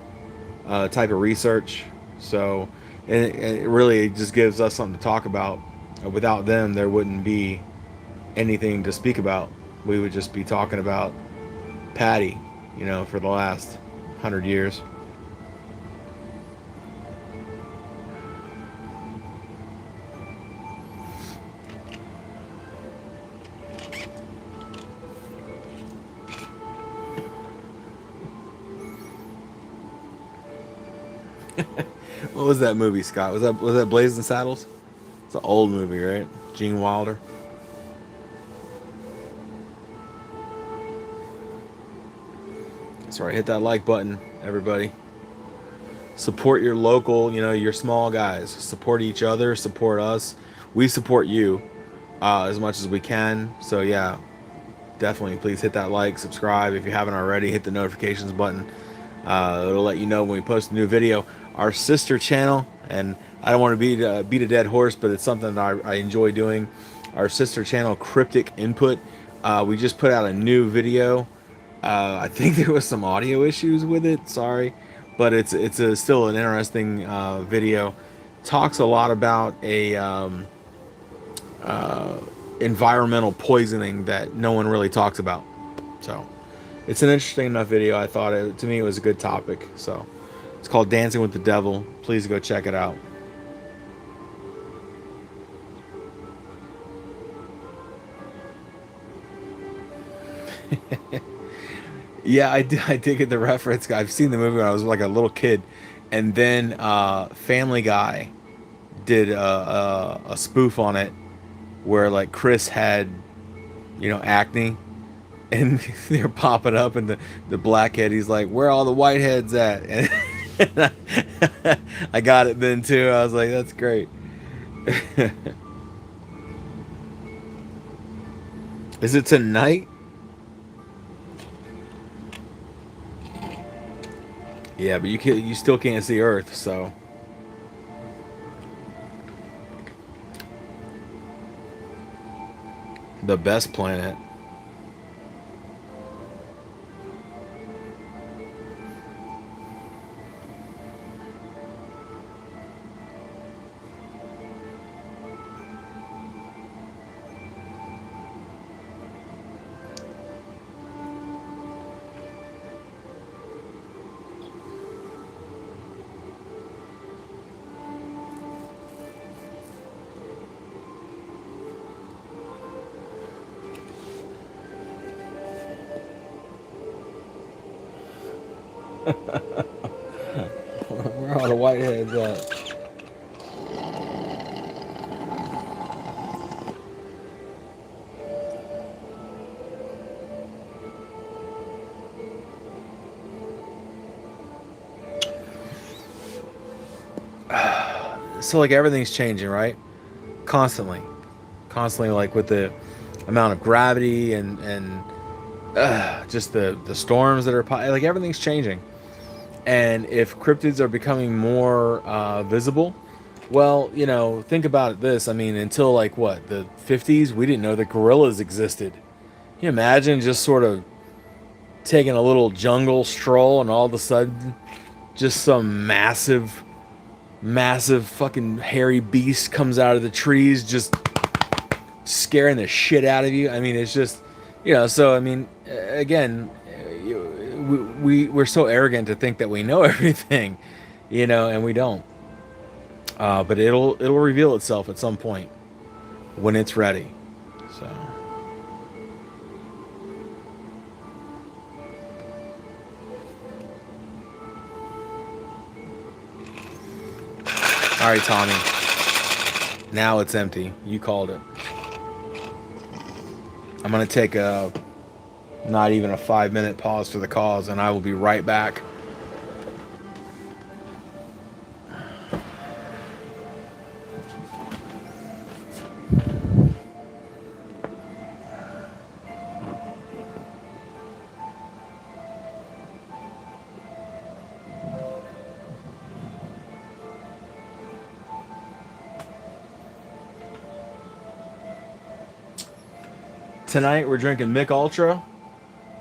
type of research. So it really just gives us something to talk about. Without them, there wouldn't be anything to speak about. We would just be talking about Patty, you know, for the last 100 years. What was that movie, Scott? Was that Blazing Saddles? It's an old movie, right? Gene Wilder. That's right. Hit that like button, everybody. Support your local, you know, your small guys. Support each other. Support us. We support you as much as we can. So yeah, definitely please hit that like, subscribe if you haven't already. Hit the notifications button. It'll let you know when we post a new video. Our sister channel, and I don't want to beat a dead horse, but it's something that I enjoy doing. Our sister channel, Cryptic Input. We just put out a new video. I think there was some audio issues with it. Sorry, but it's still an interesting video. Talks a lot about a environmental poisoning that no one really talks about. So it's an interesting enough video. I thought to me it was a good topic. So it's called Dancing with the Devil. Please go check it out. Yeah, I did get the reference. I've seen the movie when I was like a little kid, and then Family Guy did a spoof on it where like Chris had, you know, acne, and they're popping up, and the blackhead, he's like, "Where are all the whiteheads at?" And I got it then too. I was like, "That's great." Is it tonight? Yeah, but you still can't see Earth, so. The best planet. Where are all the whiteheads at? So like everything's changing, right? Constantly, constantly, like with the amount of gravity and just the storms that are like everything's changing. And if cryptids are becoming more visible, well, you know, think about it this. I mean, until like what, the 50s, we didn't know that gorillas existed. Can you imagine just sort of taking a little jungle stroll and all of a sudden just some massive fucking hairy beast comes out of the trees just scaring the shit out of you? I mean, it's just, you know, so I mean, again, we're so arrogant to think that we know everything, you know, and we don't. But it'll reveal itself at some point when it's ready. So, all right, Tommy. Now it's empty. You called it. I'm gonna take a not even a 5 minute pause for the cause, and I will be right back. Tonight we're drinking Mick Ultra,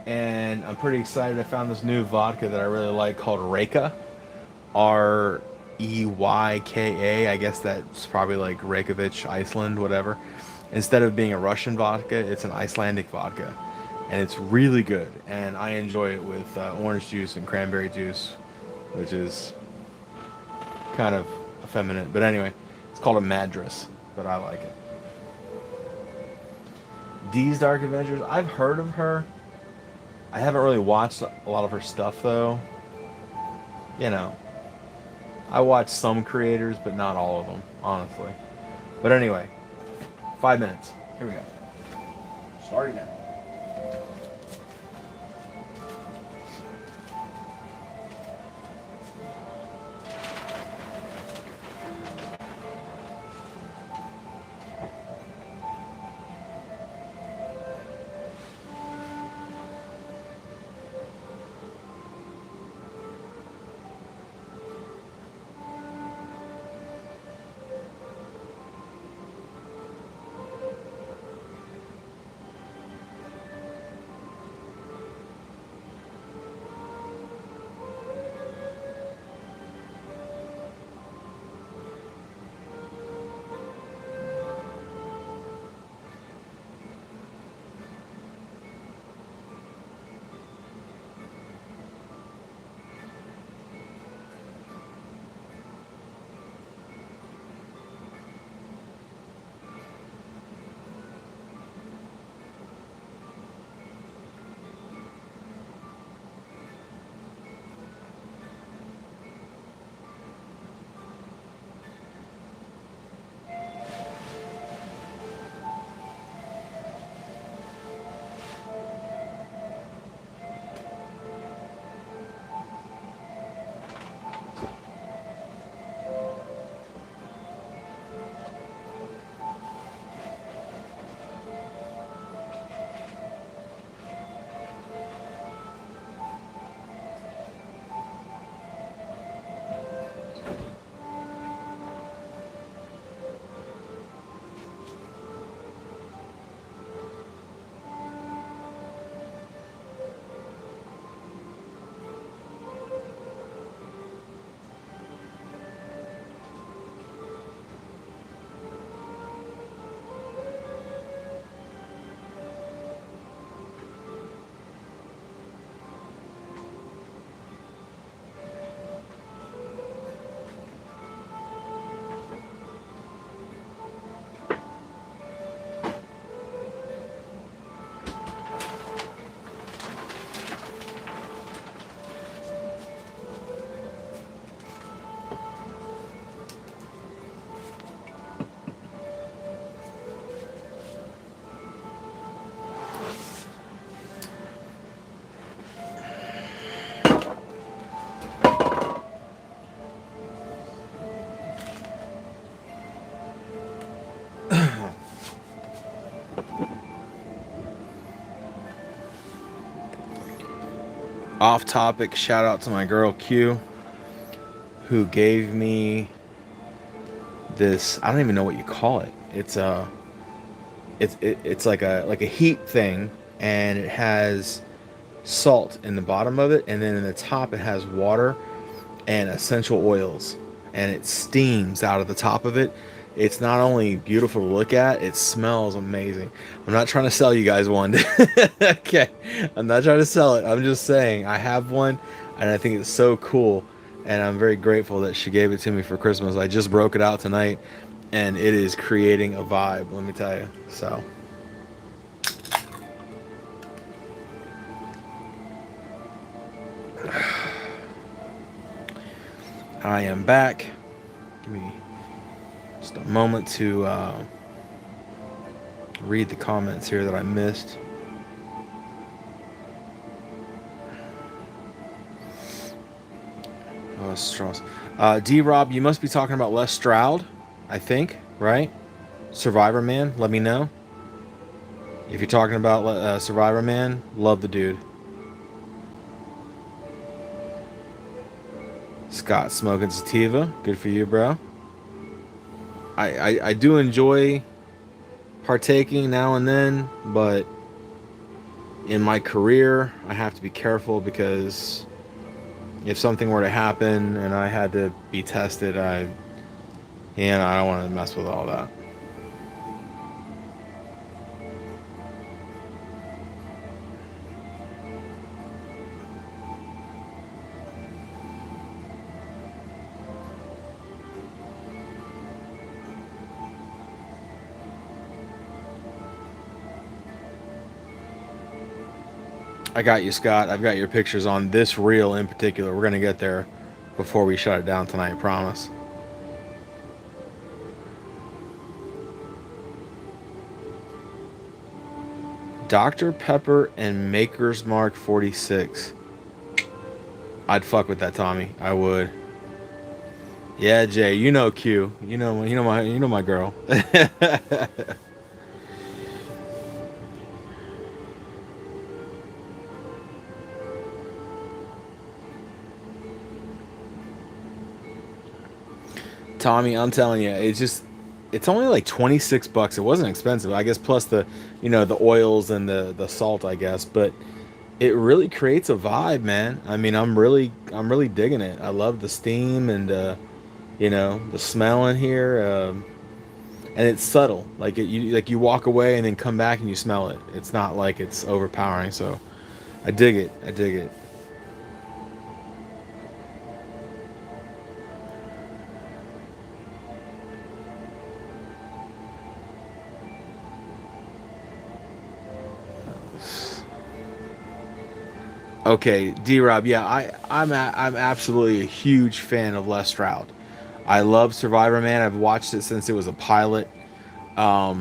and I'm pretty excited. I found this new vodka that I really like called Reyka. Reyka. I guess that's probably like Reykjavik, Iceland, whatever. Instead of being a Russian vodka, it's an Icelandic vodka, and it's really good. And I enjoy it with orange juice and cranberry juice, which is kind of effeminate. But anyway, it's called a Madras, but I like it. Dee's Dark Adventures. I've heard of her. I haven't really watched a lot of her stuff though. You know, I watch some creators, but not all of them, honestly. But anyway, 5 minutes. Here we go. Starting now. Off topic, shout out to my girl Q, who gave me this. I don't even know what you call it. It's like a heat thing, and it has salt in the bottom of it, and then in the top it has water and essential oils, and it steams out of the top of it. It's not only beautiful to look at, it smells amazing. I'm not trying to sell you guys one. Okay, I'm not trying to sell it. I'm just saying I have one, and I think it's so cool, and I'm very grateful that she gave it to me for Christmas. I just broke it out tonight, and it is creating a vibe, let me tell you. So I am back. Give me just a moment to read the comments here that I missed. Oh, Strauss. D-Rob, you must be talking about Les Stroud, I think, right? Survivor Man, let me know. If you're talking about Survivor Man, love the dude. Scott smoking sativa, good for you, bro. I do enjoy partaking now and then, but in my career, I have to be careful because if something were to happen and I had to be tested, I don't want to mess with all that. I got you, Scott. I've got your pictures on this reel in particular. We're going to get there before we shut it down tonight, promise. Dr. Pepper and Maker's Mark 46. I'd fuck with that, Tommy. I would. Yeah, Jay, you know Q. You know my girl. Tommy, I'm telling you, it's only like $26. It wasn't expensive, I guess, plus the oils and the salt, I guess, but it really creates a vibe, man. I mean, I'm really digging it. I love the steam and the smell in here, and it's subtle. You walk away and then come back and you smell it. It's not like it's overpowering. So I dig it. I dig it. Okay, D-Rob, yeah, I'm absolutely a huge fan of Les Stroud. I love Survivor Man. I've watched it since it was a pilot. I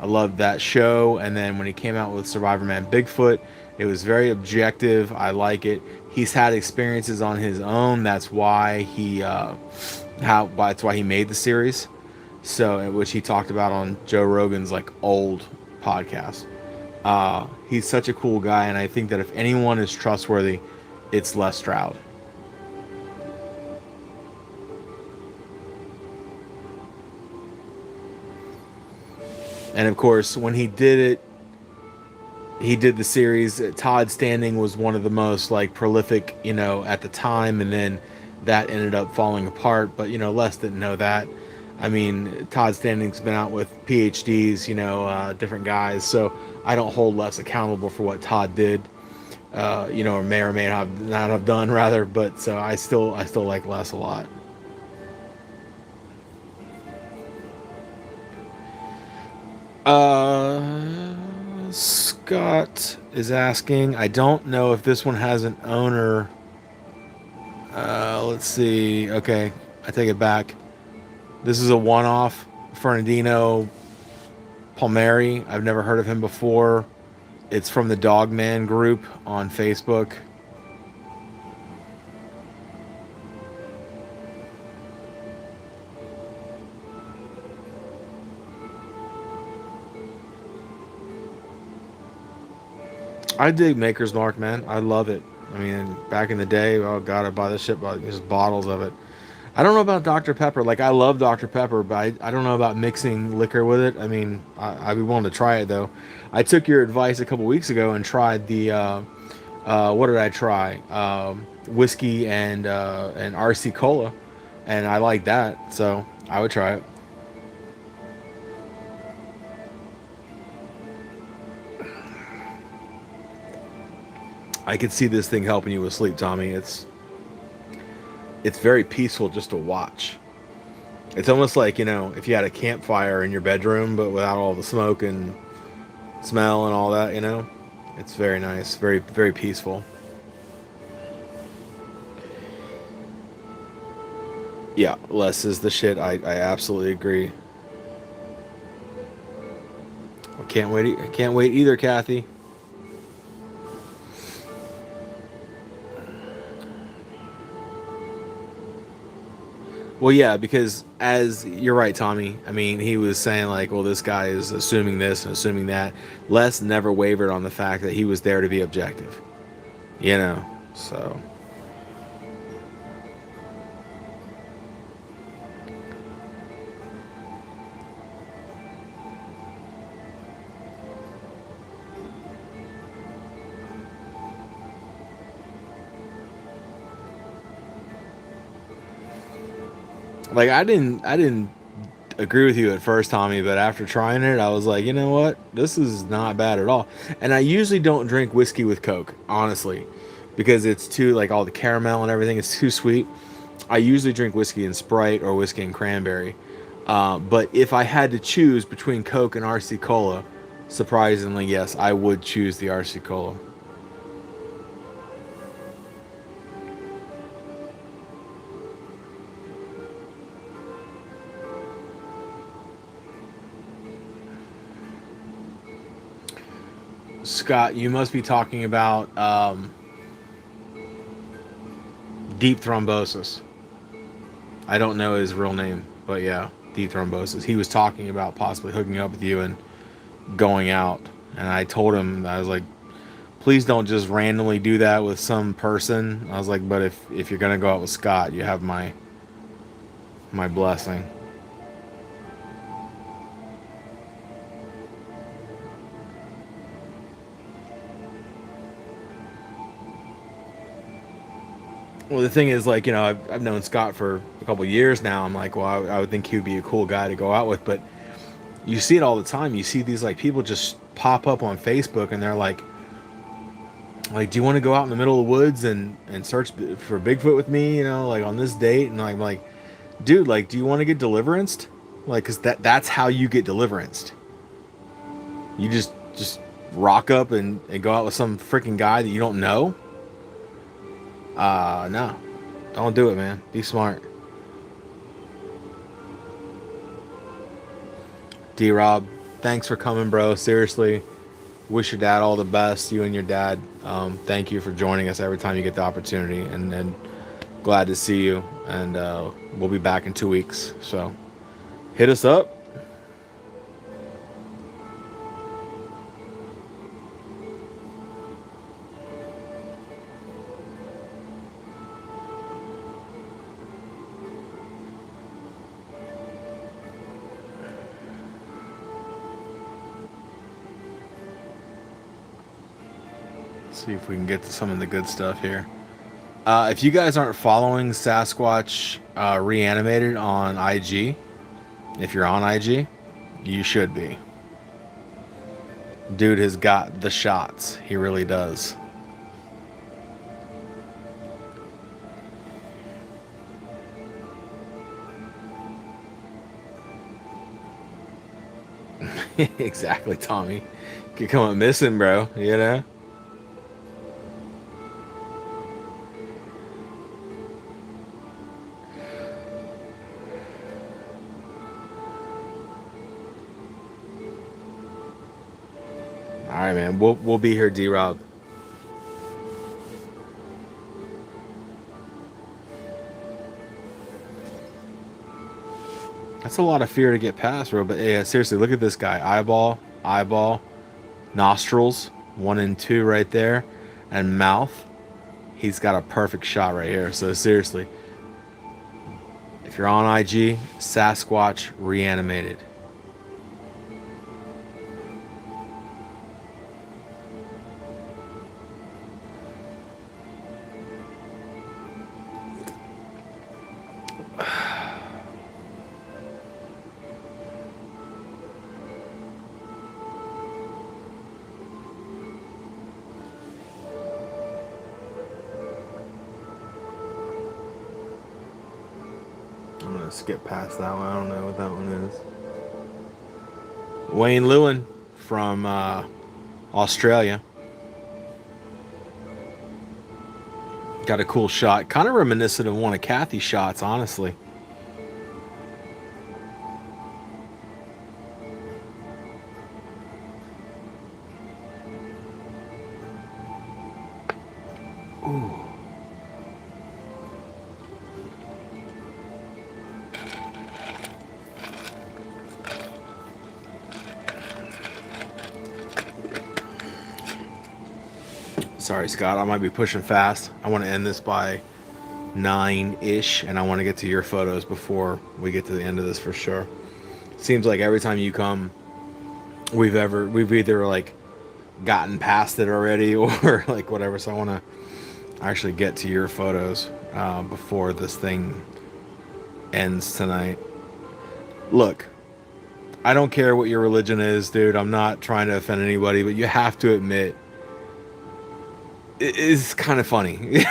loved that show, and then when he came out with Survivor Man Bigfoot, it was very objective. I like it. He's had experiences on his own. That's why he made the series. So, which he talked about on Joe Rogan's like old podcast. He's such a cool guy, and I think that if anyone is trustworthy, it's Les Stroud. And of course, when he did the series. Todd Standing was one of the most like prolific, at the time, and then that ended up falling apart. But Les didn't know that. I mean, Todd Standing's been out with PhDs, different guys. So I don't hold Les accountable for what Todd did, or may not have done rather. But so I still like Les a lot. Scott is asking. I don't know if this one has an owner. Let's see. Okay, I take it back. This is a one-off. Fernandino Palmieri. I've never heard of him before. It's from the Dogman group on Facebook. I dig Maker's Mark, man. I love it. I mean, back in the day, oh god, I buy this shit, but just bottles of it. I don't know about Dr. Pepper. Like, I love Dr. Pepper, but I don't know about mixing liquor with it. I mean, I'd be willing to try it though. I took your advice a couple weeks ago and tried the what did I try? Whiskey and RC cola, and I like that, so I would try it. I could see this thing helping you with sleep, Tommy. It's very peaceful just to watch. It's almost like, if you had a campfire in your bedroom, but without all the smoke and smell and all that. It's very nice, very, very peaceful. Yeah, less is the shit. I absolutely agree. I can't wait. I can't wait either, Kathy. Well, yeah, because as you're right, Tommy. I mean, he was saying like, well, this guy is assuming this and assuming that. Les never wavered on the fact that he was there to be objective. You know, so like I didn't agree with you at first, Tommy, but after trying it, I was like, you know what? This is not bad at all. And I usually don't drink whiskey with Coke, honestly, because it's too like all the caramel and everything. It's too sweet. I usually drink whiskey and Sprite or whiskey and cranberry. But if I had to choose between Coke and RC Cola, surprisingly, yes, I would choose the RC Cola. Scott, you must be talking about deep thrombosis. I don't know his real name, but yeah, deep thrombosis. He was talking about possibly hooking up with you and going out. And I told him, I was like, please don't just randomly do that with some person. I was like, but if you're gonna go out with Scott, you have my blessing. Well, the thing is, like, I've known Scott for a couple years now. I'm like, well, I would think he would be a cool guy to go out with, but you see it all the time. You see these like people just pop up on Facebook and they're like, do you want to go out in the middle of the woods and search for Bigfoot with me? Like on this date, and I'm like, dude, like, do you want to get deliverenced? Like, cause that's how you get deliverenced. You just rock up and go out with some freaking guy that you don't know. No, don't do it, man. Be smart. D Rob, thanks for coming, bro. Seriously, wish your dad all the best. You and your dad. Thank you for joining us every time you get the opportunity, and glad to see you. And we'll be back in 2 weeks. So hit us up. See if we can get to some of the good stuff here. If you guys aren't following Sasquatch Reanimated on IG, if you're on IG, you should be. Dude has got the shots. He really does. Exactly, Tommy. Could come up missing, bro. All right, man. We'll be here, D Rob. That's a lot of fear to get past, bro. But yeah, seriously, look at this guy. Eyeball, nostrils, one and two right there, and mouth. He's got a perfect shot right here. So seriously, if you're on IG, Sasquatch reanimated. I'm gonna skip past that one. I don't know what that one is. Wayne Lewin from Australia. Got a cool shot. Kind of reminiscent of one of Kathy's shots, honestly. Ooh. Sorry, Scott. I might be pushing fast. I want to end this by 9-ish, and I want to get to your photos before we get to the end of this for sure. Seems like every time you come, we've either like gotten past it already or like whatever. So I want to actually get to your photos before this thing ends tonight. Look, I don't care what your religion is, dude. I'm not trying to offend anybody, but you have to admit it is kind of funny.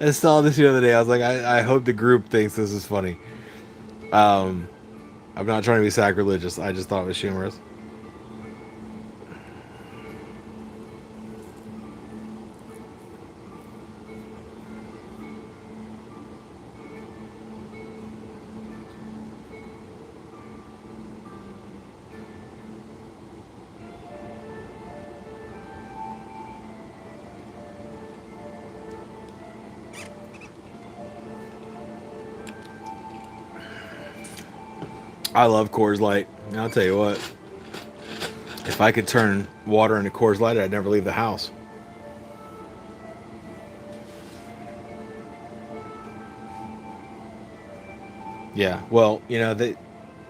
I saw this the other day. I was like, I hope the group thinks this is funny. I'm not trying to be sacrilegious. I just thought it was humorous. I love Coors Light. And I'll tell you what, if I could turn water into Coors Light, I'd never leave the house. Yeah, well,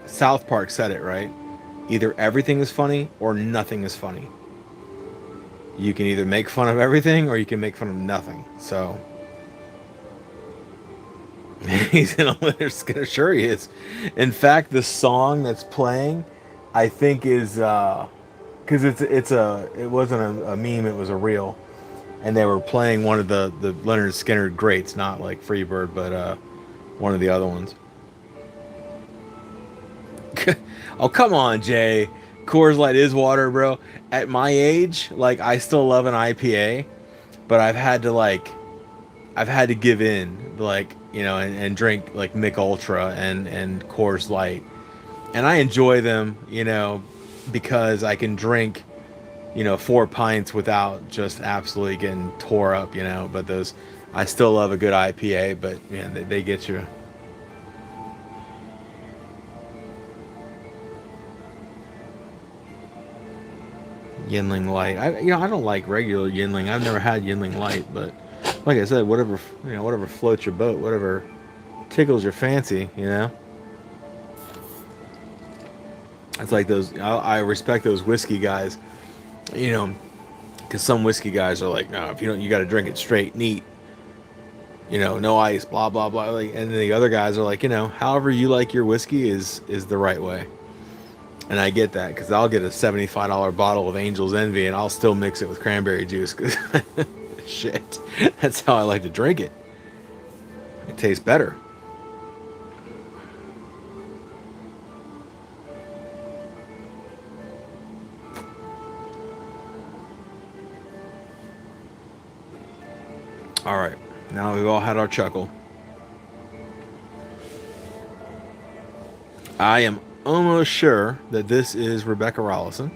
South Park said it right. Either everything is funny or nothing is funny. You can either make fun of everything or you can make fun of nothing. So he's in a litter skinner. Sure he is. In fact, the song that's playing, I think is because it wasn't a meme, it was a real, and they were playing one of the Leonard Skinner greats, not like Freebird, but one of the other ones. Oh, come on, Jay. Coors Light is water, bro. At my age, like, I still love an IPA, but I've had to give in, like, and drink like Mick Ultra and Coors Light, and I enjoy them, because I can drink, 4 pints without just absolutely getting tore up, But I still love a good IPA, but man, they get you. Yinling Light. I don't like regular Yinling. I've never had Yinling Light, but like I said, whatever floats your boat, whatever tickles your fancy. It's like those. I respect those whiskey guys, because some whiskey guys are like, no, if you don't, you got to drink it straight, neat, no ice, blah blah blah. Like, and then the other guys are like, however you like your whiskey is the right way. And I get that because I'll get a $75 bottle of Angel's Envy and I'll still mix it with cranberry juice because shit, that's how I like to drink it. It tastes better. All right, now we've all had our chuckle. I am almost sure that this is Rebecca Rollison.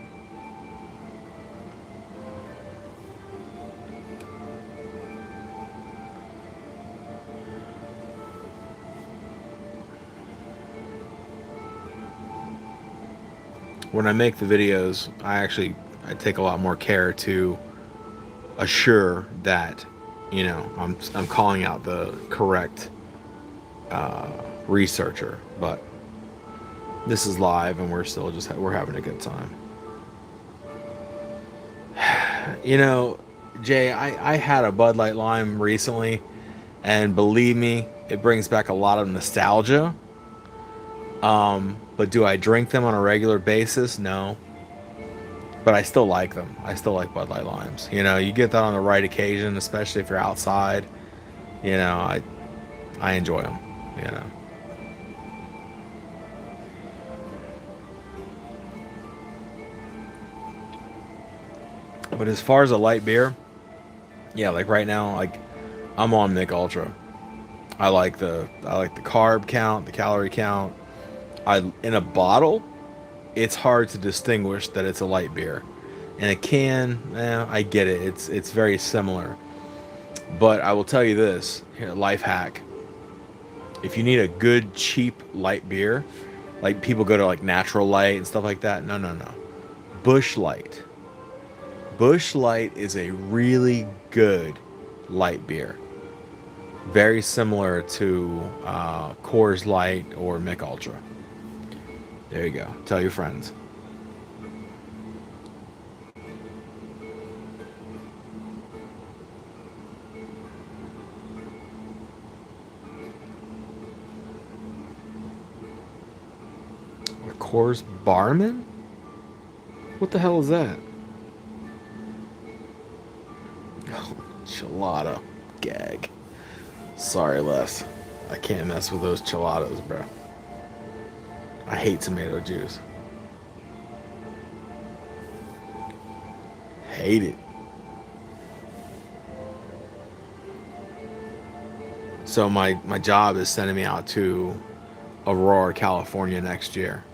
When I make the videos, I take a lot more care to assure that, I'm calling out the correct researcher, but this is live and we're still just we're having a good time. You know, Jay, I had a Bud Light Lime recently, and believe me, it brings back a lot of nostalgia. But do I drink them on a regular basis? No. But I still like them. I still like Bud Light Limes. You get that on the right occasion, especially if you're outside. I enjoy them. You know. But as far as a light beer, yeah, like right now, like I'm on Mick Ultra. I like the carb count, the calorie count. I in a bottle, it's hard to distinguish that it's a light beer. In a can, I get it. It's very similar. But I will tell you this, here, life hack. If you need a good cheap light beer, like people go to like Natural Light and stuff like that. No, no, no. Bush Light. Bush Light is a really good light beer. Very similar to Coors Light or Mick Ultra. There you go. Tell your friends. A Coors Barman? What the hell is that? Oh, gelato. Gag. Sorry, Les. I can't mess with those gelatos, bro. I hate tomato juice. Hate it. So my job is sending me out to Aurora, California next year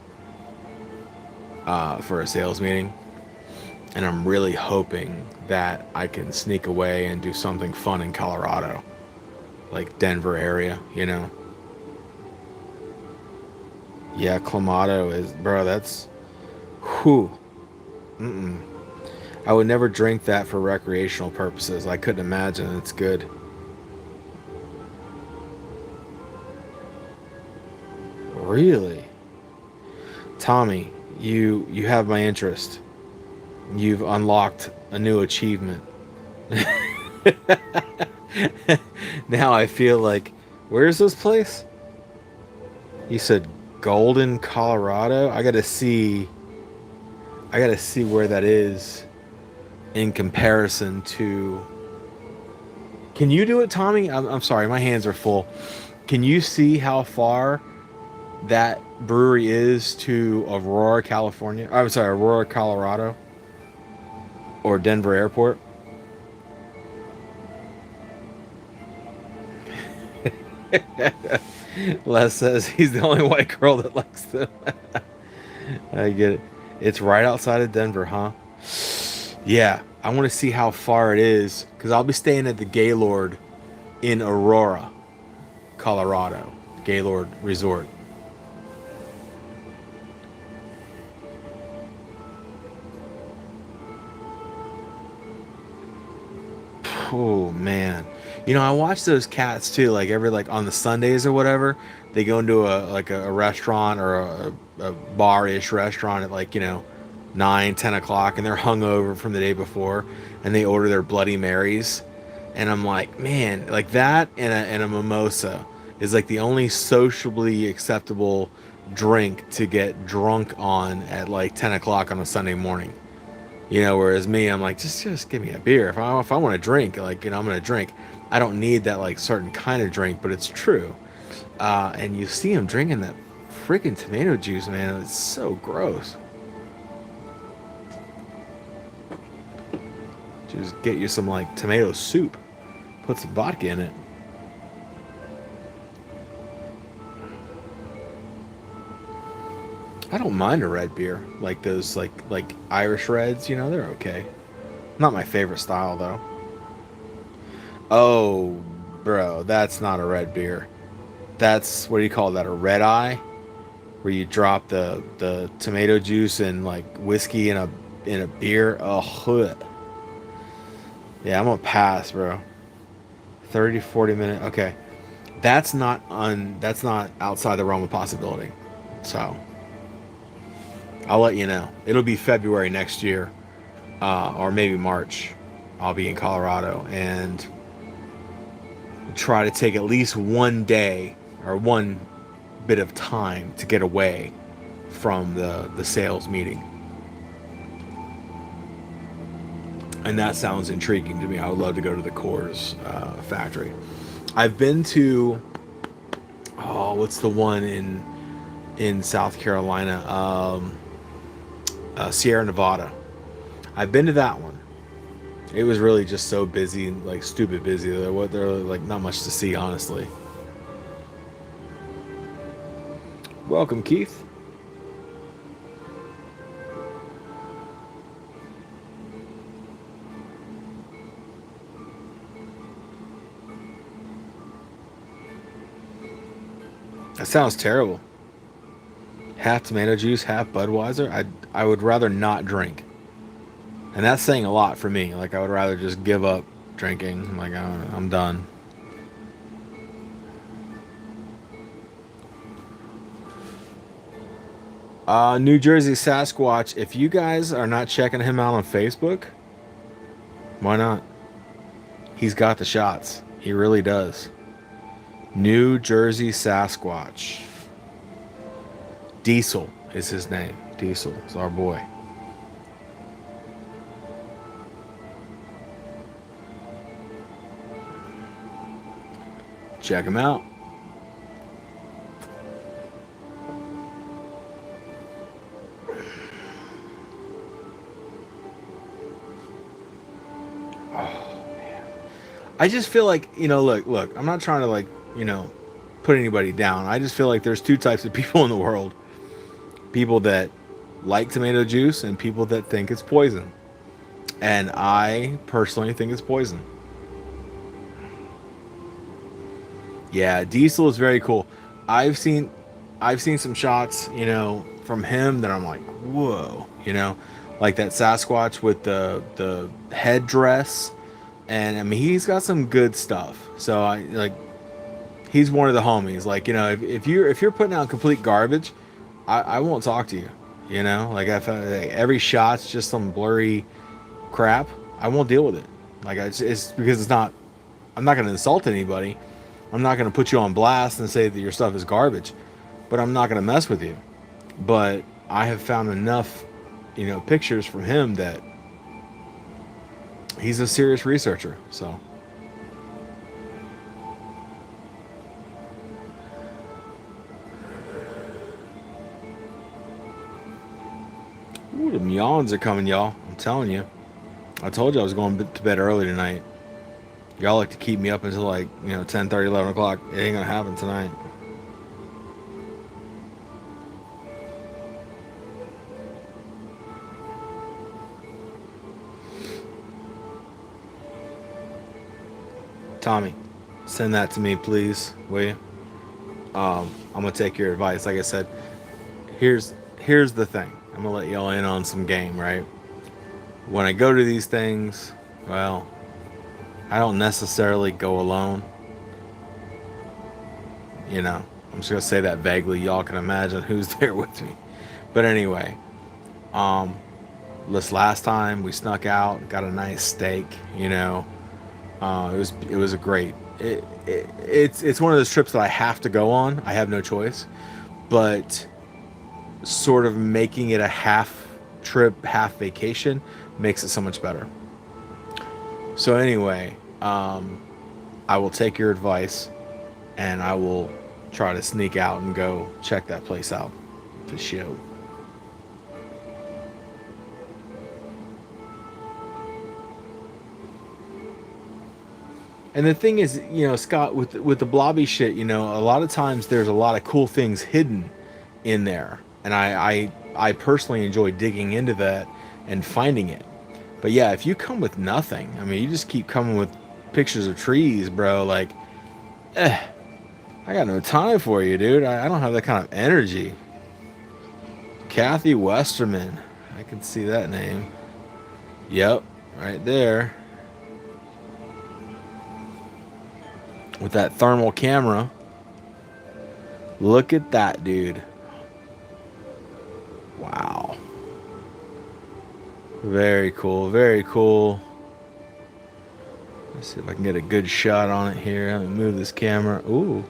for a sales meeting. And I'm really hoping that I can sneak away and do something fun in Colorado, like Denver area. Yeah, Clamato is, bro, that's, whew. Mm-mm. I would never drink that for recreational purposes. I couldn't imagine it's good. Really? Tommy, you have my interest. You've unlocked a new achievement. Now I feel like, where's this place? You said Golden, Colorado. I gotta see where that is in comparison to. Can you do it, Tommy? I'm sorry, my hands are full. Can you see how far that brewery is to Aurora, California? I'm sorry, Aurora, Colorado, or Denver Airport? Les says he's the only white girl that likes them. I get it. It's right outside of Denver, huh? Yeah, I want to see how far it is because I'll be staying at the Gaylord in Aurora, Colorado. Gaylord Resort. Oh man. I watch those cats too, like every like on the Sundays or whatever. They go into a restaurant or a bar-ish restaurant at like, 9, 10 o'clock, and they're hungover from the day before, and they order their Bloody Marys. And I'm like, man, like that and a mimosa is like the only sociably acceptable drink to get drunk on at like 10 o'clock on a Sunday morning. Whereas me, I'm like, just give me a beer. If I want to drink, like, I'm gonna drink. I don't need that like certain kind of drink, but it's true. And you see him drinking that freaking tomato juice, man. It's so gross. Just get you some like tomato soup. Put some vodka in it. I don't mind a red beer, like those like Irish Reds. They're okay. Not my favorite style though. Oh, bro, that's not a red beer. That's, what do you call that? A red eye, where you drop the tomato juice and like whiskey in a beer. Oh, Yeah, I'm gonna pass, bro. 30, 40 minute. Okay. That's not outside the realm of possibility. So I'll let you know. It'll be February next year, or maybe March. I'll be in Colorado and try to take at least one day or one bit of time to get away from the sales meeting. And that sounds intriguing to me. I would love to go to the Coors factory. I've been to, oh, what's the one in South Carolina? Sierra Nevada. I've been to that one. It was really just so busy, like stupid busy. There like not much to see, honestly. Welcome, Keith. That sounds terrible. Half tomato juice, half Budweiser. I would rather not drink, and that's saying a lot for me. Like I would rather just give up drinking. Like I'm done. New Jersey Sasquatch. If you guys are not checking him out on Facebook, why not? He's got the shots. He really does. New Jersey Sasquatch. Diesel is his name. Diesel is our boy. Check him out. I just feel like, look, I'm not trying to put anybody down. I just feel like there's two types of people in the world. People that like tomato juice and people that think it's poison. And I personally think it's poison. Yeah, Diesel is very cool. I've seen I've seen some shots, from him that I'm like, whoa, like that Sasquatch with the headdress, and I mean he's got some good stuff. So I like he's one of the homies. Like if you're putting out complete garbage, I won't talk to you. Like if every shot's just some blurry crap, I won't deal with it. Like it's because it's not. I'm not going to insult anybody. I'm not going to put you on blast and say that your stuff is garbage, but I'm not going to mess with you. But I have found enough, pictures from him that he's a serious researcher. So. Ooh, the yawns are coming, y'all. I'm telling you. I told you I was going to bed early tonight. Y'all like to keep me up until 10:30, 11 o'clock. It ain't going to happen tonight. Tommy, send that to me, please, will you? I'm going to take your advice. Like I said, here's the thing. I'm going to let y'all in on some game, right? When I go to these things, well, I don't necessarily go alone. I'm just gonna say that vaguely. Y'all can imagine who's there with me. But anyway, this last time we snuck out, got a nice steak. It was a great. It's one of those trips that I have to go on. I have no choice. But sort of making it a half trip, half vacation makes it so much better. So anyway, I will take your advice, and I will try to sneak out and go check that place out for show. And the thing is, Scott, with the blobby shit, a lot of times there's a lot of cool things hidden in there, and I personally enjoy digging into that and finding it. But yeah, if you come with nothing, I mean, you just keep coming with pictures of trees, bro. Like, I got no time for you, dude. I don't have that kind of energy. Kathy Westerman, I can see that name. Yep, right there. with that thermal camera. Look at that, dude. Wow. Very cool. Very cool. Let's see if I can get a good shot on it here. Let me move this camera. Ooh.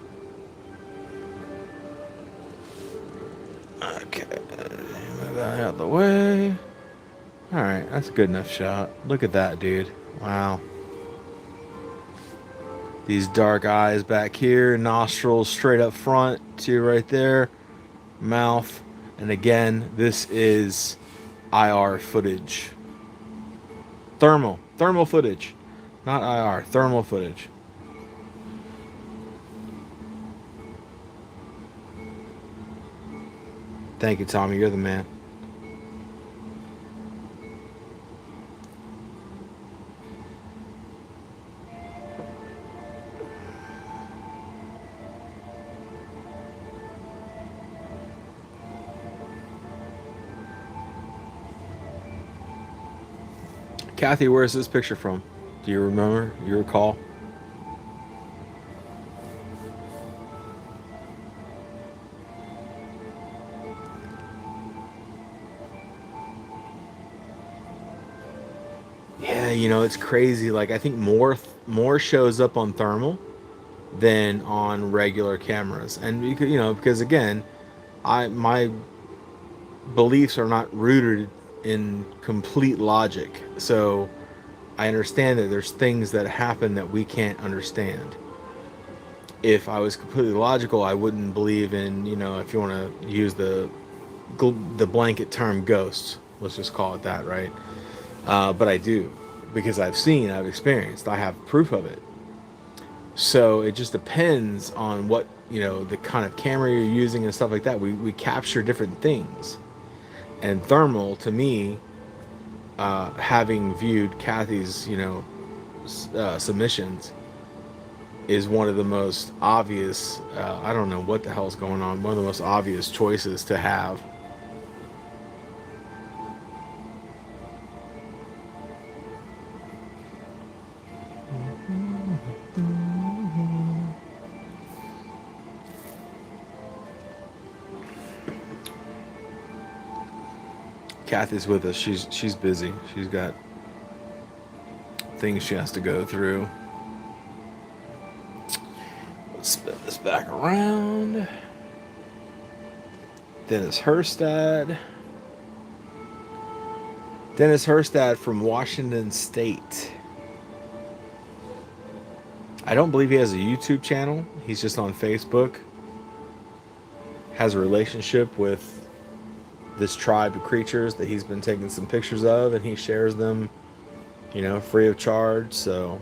Okay. Move that out of the way. Alright, that's a good enough shot. Look at that, dude. Wow. These dark eyes back here. Nostrils straight up front. Two right there. Mouth. And again, this is IR footage. Thermal footage. Not IR. Thermal footage. Thank you, Tommy. You're the man. Kathy, where's this picture from? Do you remember? You recall? Yeah, you know, it's crazy. Like, I think more shows up on thermal than on regular cameras. And you know, because again, my beliefs are not rooted in complete logic. So I understand that there's things that happen that we can't understand. If I was completely logical, I wouldn't believe in, you know, if you want to use the blanket term ghosts, let's just call it that, right? But I do, because I've experienced, I have proof of it. So it just depends on what, you know, the kind of camera you're using and stuff like that. We capture different things. And thermal, to me, having viewed Kathy's, you know, submissions, is one of the most obvious, I don't know what the hell's going on, one of the most obvious choices to have. Kathy's with us. She's busy. She's got things she has to go through. Let's spin this back around. Dennis Herstad. Dennis Herstad from Washington State. I don't believe he has a YouTube channel. He's just on Facebook. Has a relationship with this tribe of creatures that he's been taking some pictures of, and he shares them, you know, free of charge. So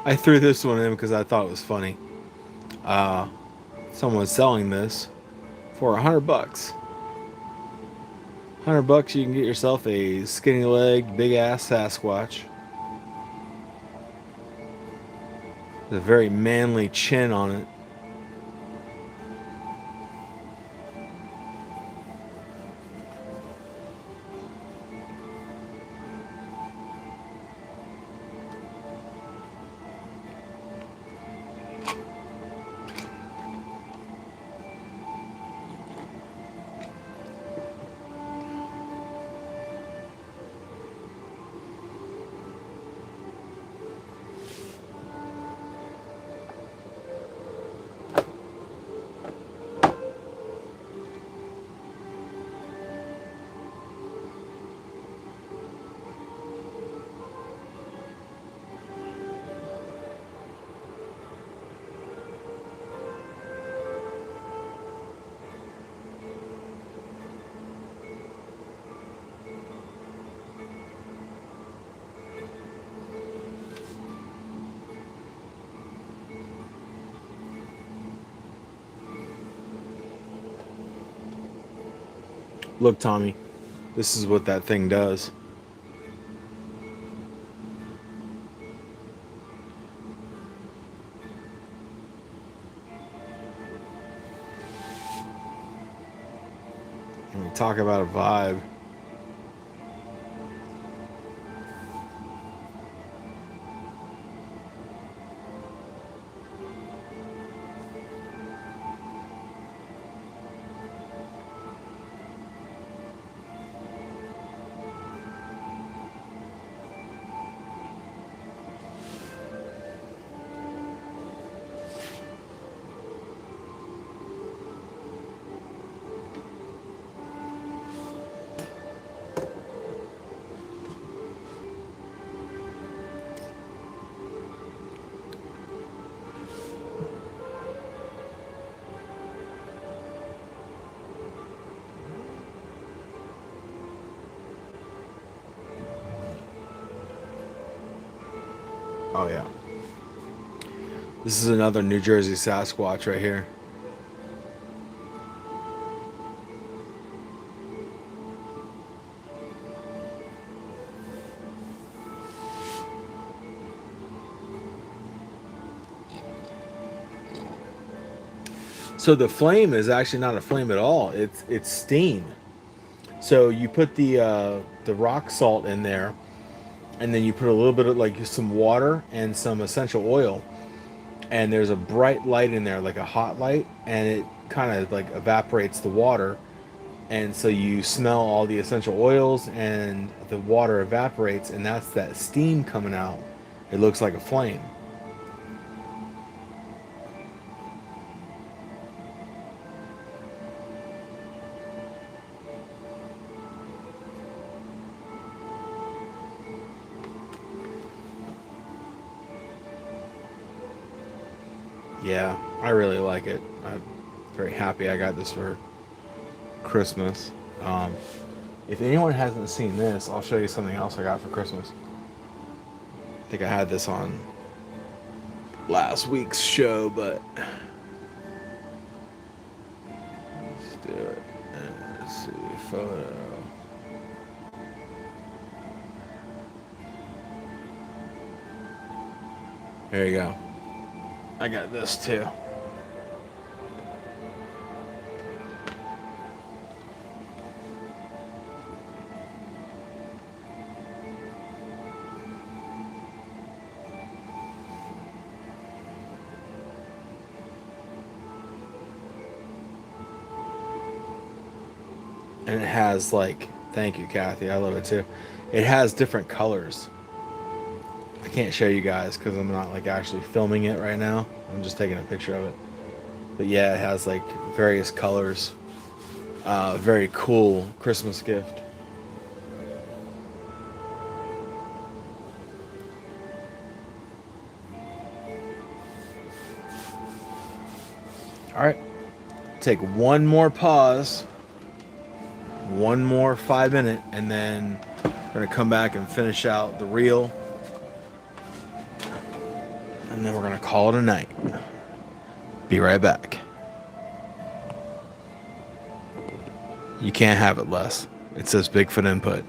I threw this one in because I thought it was funny. Someone's selling this for $100. $100, you can get yourself a skinny legged, big ass Sasquatch. With a very manly chin on it. Look, Tommy, this is what that thing does. When we talk about a vibe. Oh yeah. This is another New Jersey Sasquatch right here. So the flame is actually not a flame at all. It's steam. So you put the rock salt in there, and then you put a little bit of like some water and some essential oil, and there's a bright light in there, like a hot light, and it kind of like evaporates the water, and so you smell all the essential oils, and the water evaporates, and that's that steam coming out. It looks like a flame. Yeah, I really like it. I'm very happy I got this for Christmas. Um, if anyone hasn't seen this, I'll show you something else I got for Christmas. I think I had this on last week's show, but let's do it. Let's see, photo. There you go. I got this too. And it has like, thank you, Kathy. I love it too. It has different colors. I can't show you guys because I'm not like actually filming it right now. I'm just taking a picture of it. But yeah, it has like various colors. Very cool Christmas gift. All right, take one more pause, one more 5 minute, and then we're gonna come back and finish out the reel, and then we're gonna call it a night. Be right back. You can't have it less. It says Bigfoot Input.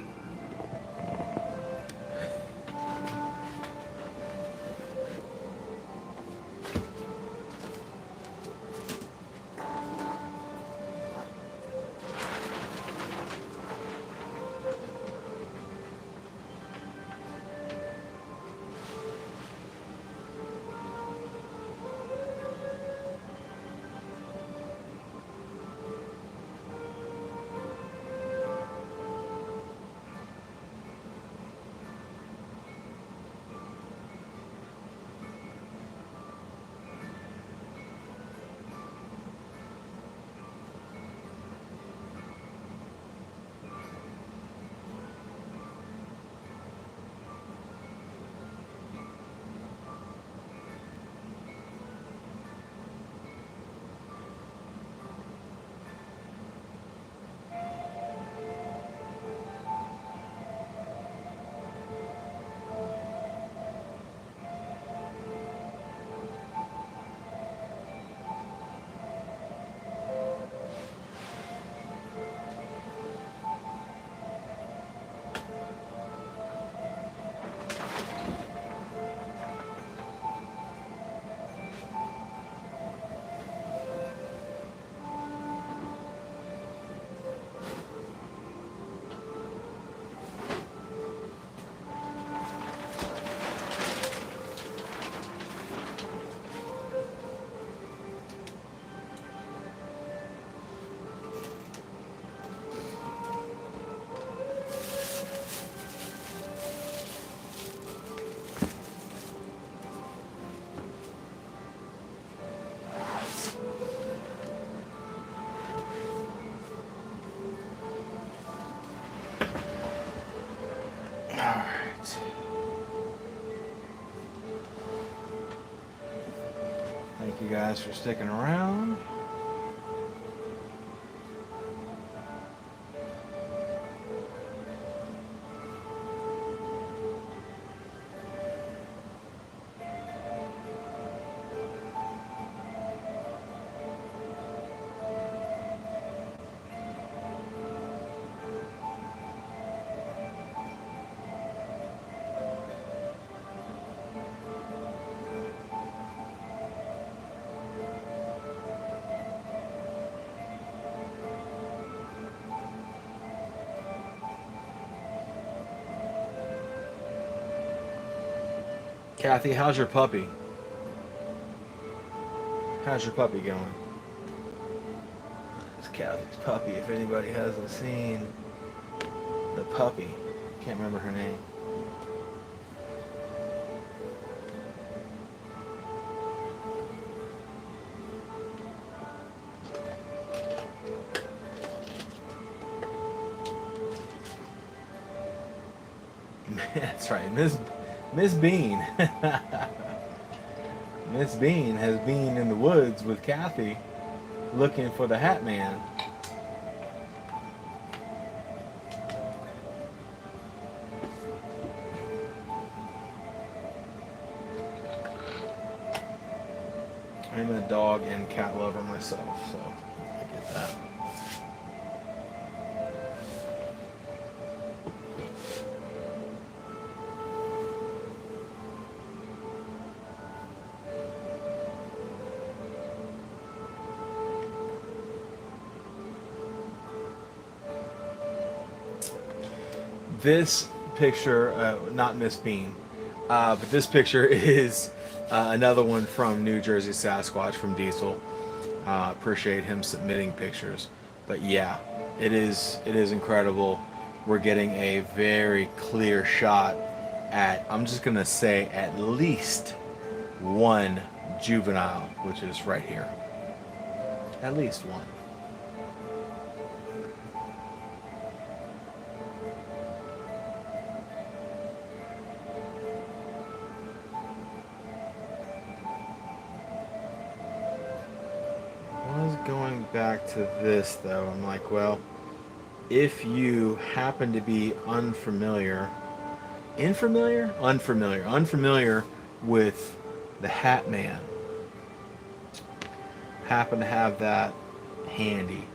Thank you guys for sticking around. Kathy, how's your puppy? How's your puppy going? It's Kathy's puppy. If anybody hasn't seen the puppy, can't remember her name. That's right, Miss Bean. Miss Bean has been in the woods with Kathy looking for the Hat Man. I'm a dog and cat lover myself, so I get that. This picture, not Miss Bean, but this picture is another one from New Jersey Sasquatch from Diesel. Appreciate him submitting pictures. But yeah, it is incredible. We're getting a very clear shot at, I'm just going to say, at least one juvenile, which is right here. At least one. Going back to this though, I'm like, well, if you happen to be unfamiliar with the Hat Man, happen to have that handy,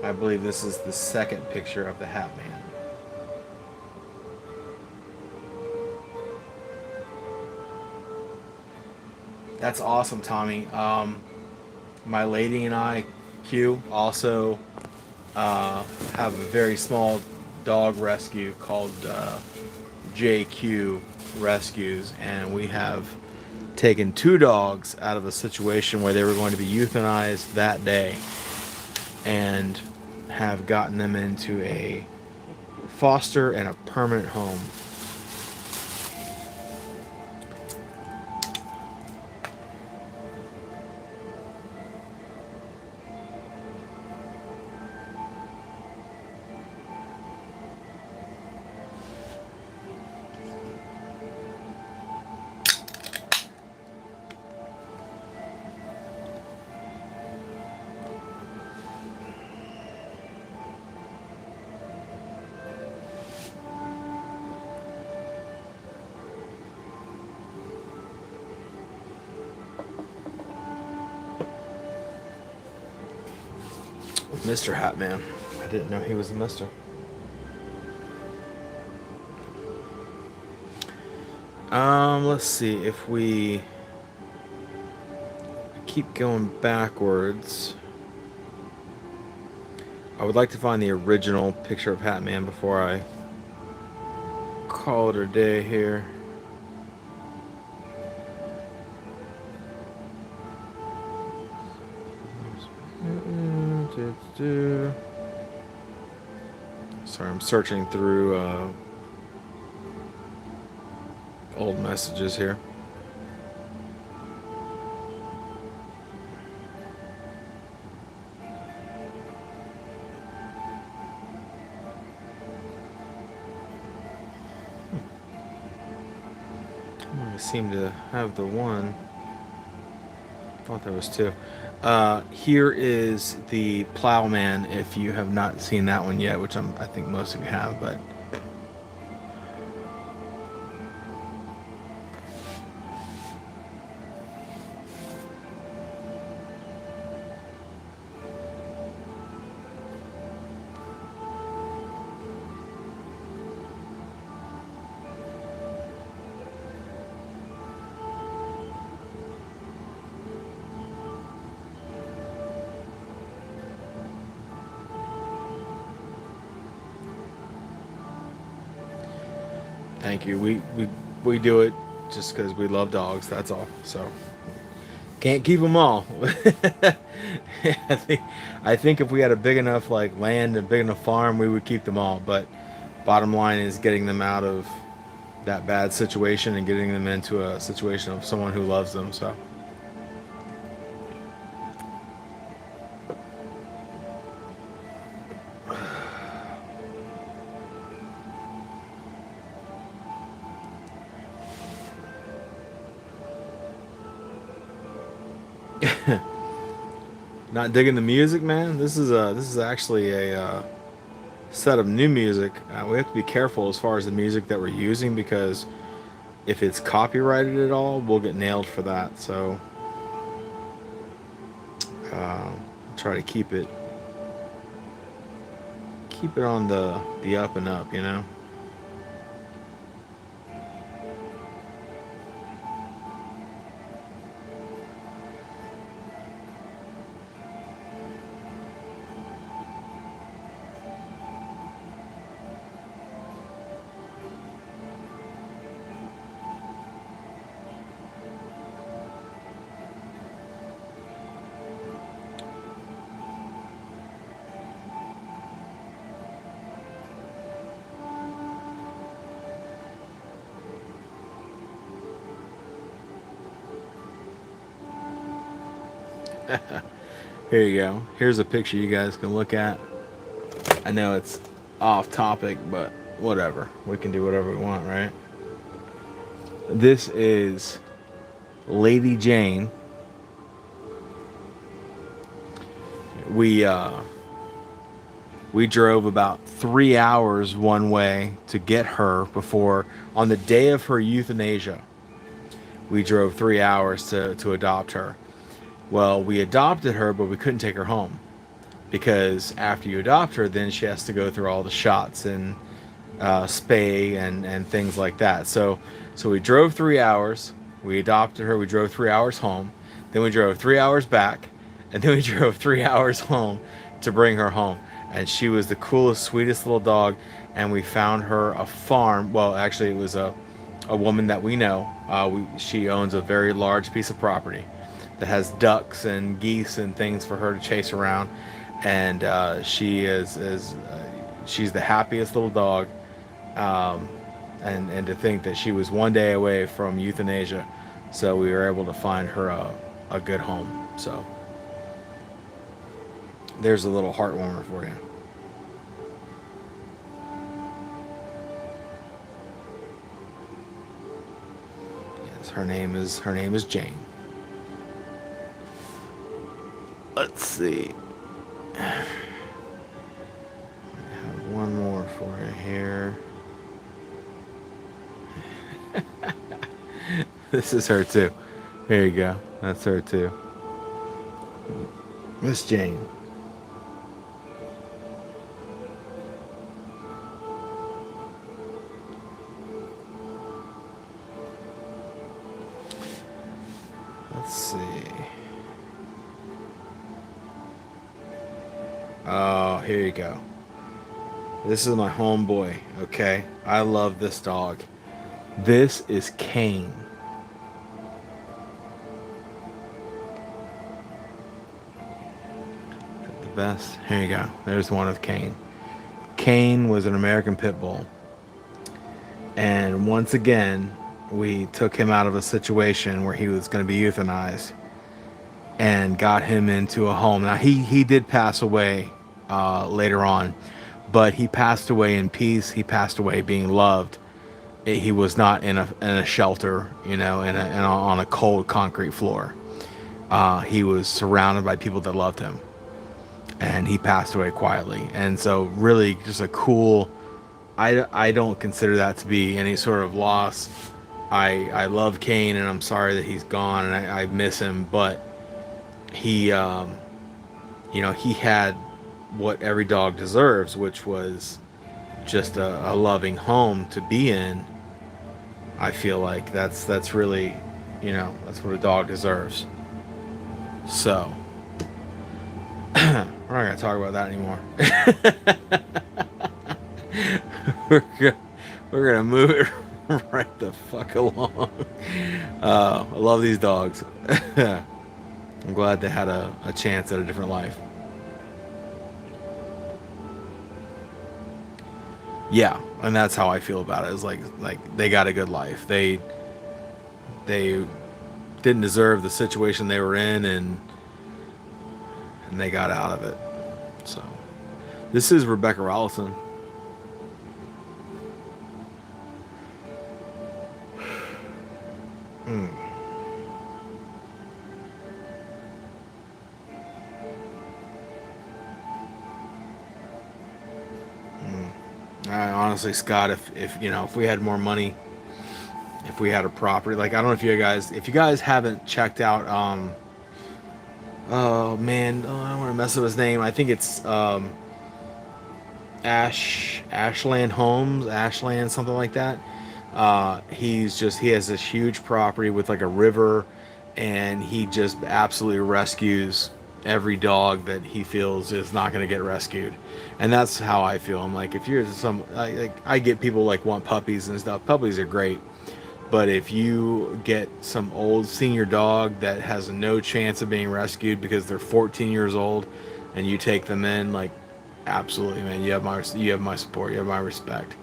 I believe this is the second picture of the Hat Man. That's awesome, Tommy. My lady and I, Q, also have a very small dog rescue called JQ Rescues, and we have taken 2 dogs out of a situation where they were going to be euthanized that day and have gotten them into a foster and a permanent home. Mr. Hatman. I didn't know he was a mister. Let's see if we keep going backwards. I would like to find the original picture of Hatman before I call it a day here. Sorry, I'm searching through old messages here. I seem to have the one. Thought there was two. Here is the Plowman. If you have not seen that one yet, which I think most of you have, but thank you. We do it just because we love dogs. That's all. So can't keep them all. I think I think if we had a big enough like land and big enough farm, we would keep them all. But bottom line is getting them out of that bad situation and getting them into a situation of someone who loves them. So. Not digging the music, man. This is actually a set of new music. We have to be careful as far as the music that we're using because if it's copyrighted at all, we'll get nailed for that. So try to keep it on the up and up, you know. Here you go. Here's a picture you guys can look at. I know it's off topic, but whatever. We can do whatever we want, right? This is Lady Jane. We drove about 3 hours one way to get her before on the day of her euthanasia. We drove 3 hours to adopt her. Well, we adopted her, but we couldn't take her home because after you adopt her, then she has to go through all the shots and spay and things like that. So we drove 3 hours. We adopted her. We drove 3 hours home. Then we drove 3 hours back, and then we drove 3 hours home to bring her home. And she was the coolest, sweetest little dog. And we found her a farm. Well, actually, it was a woman that we know. She owns a very large piece of property that has ducks and geese and things for her to chase around, and she's the happiest little dog, and to think that she was one day away from euthanasia, so we were able to find her a good home. So there's a little heartwarmer for you. Yes, her name is Jane. Let's see. I have one more for you here. This is her too. Here you go. That's her too. Miss Jane. Let's see. Oh, here you go. This is my homeboy, okay? I love this dog. This is Kane. The best. Here you go. There's one of Kane. Kane was an American Pit Bull. And once again, we took him out of a situation where he was going to be euthanized and got him into a home. Now, he did pass away later on, but he passed away in peace. He passed away being loved. he was not in a shelter, on a cold concrete floor. He was surrounded by people that loved him, and he passed away quietly. And so, really, just a cool. I don't consider that to be any sort of loss. I love Kane, and I'm sorry that he's gone, and I miss him. But he, he had what every dog deserves, which was just a loving home to be in. I feel like that's really, that's what a dog deserves. So we're not gonna talk about that anymore. we're, we're gonna move it right the fuck along. I love these dogs. I'm glad they had a chance at a different life. Yeah, and that's how I feel about it. It's like they got a good life. They didn't deserve the situation they were in, and they got out of it. So this is Rebecca Rollison. Mm. Honestly, Scott, if we had more money, if we had a property, like I don't know if you guys haven't checked out, oh man, I don't want to mess up his name. I think it's Ashland Homes, Ashland, something like that. He has this huge property with like a river, and he just absolutely rescues every dog that he feels is not going to get rescued. And that's how I feel. I'm like, if you're I get people like want puppies and stuff. Puppies are great, but if you get some old senior dog that has no chance of being rescued because they're 14 years old, and you take them in, like, absolutely, man, you have my support, you have my respect.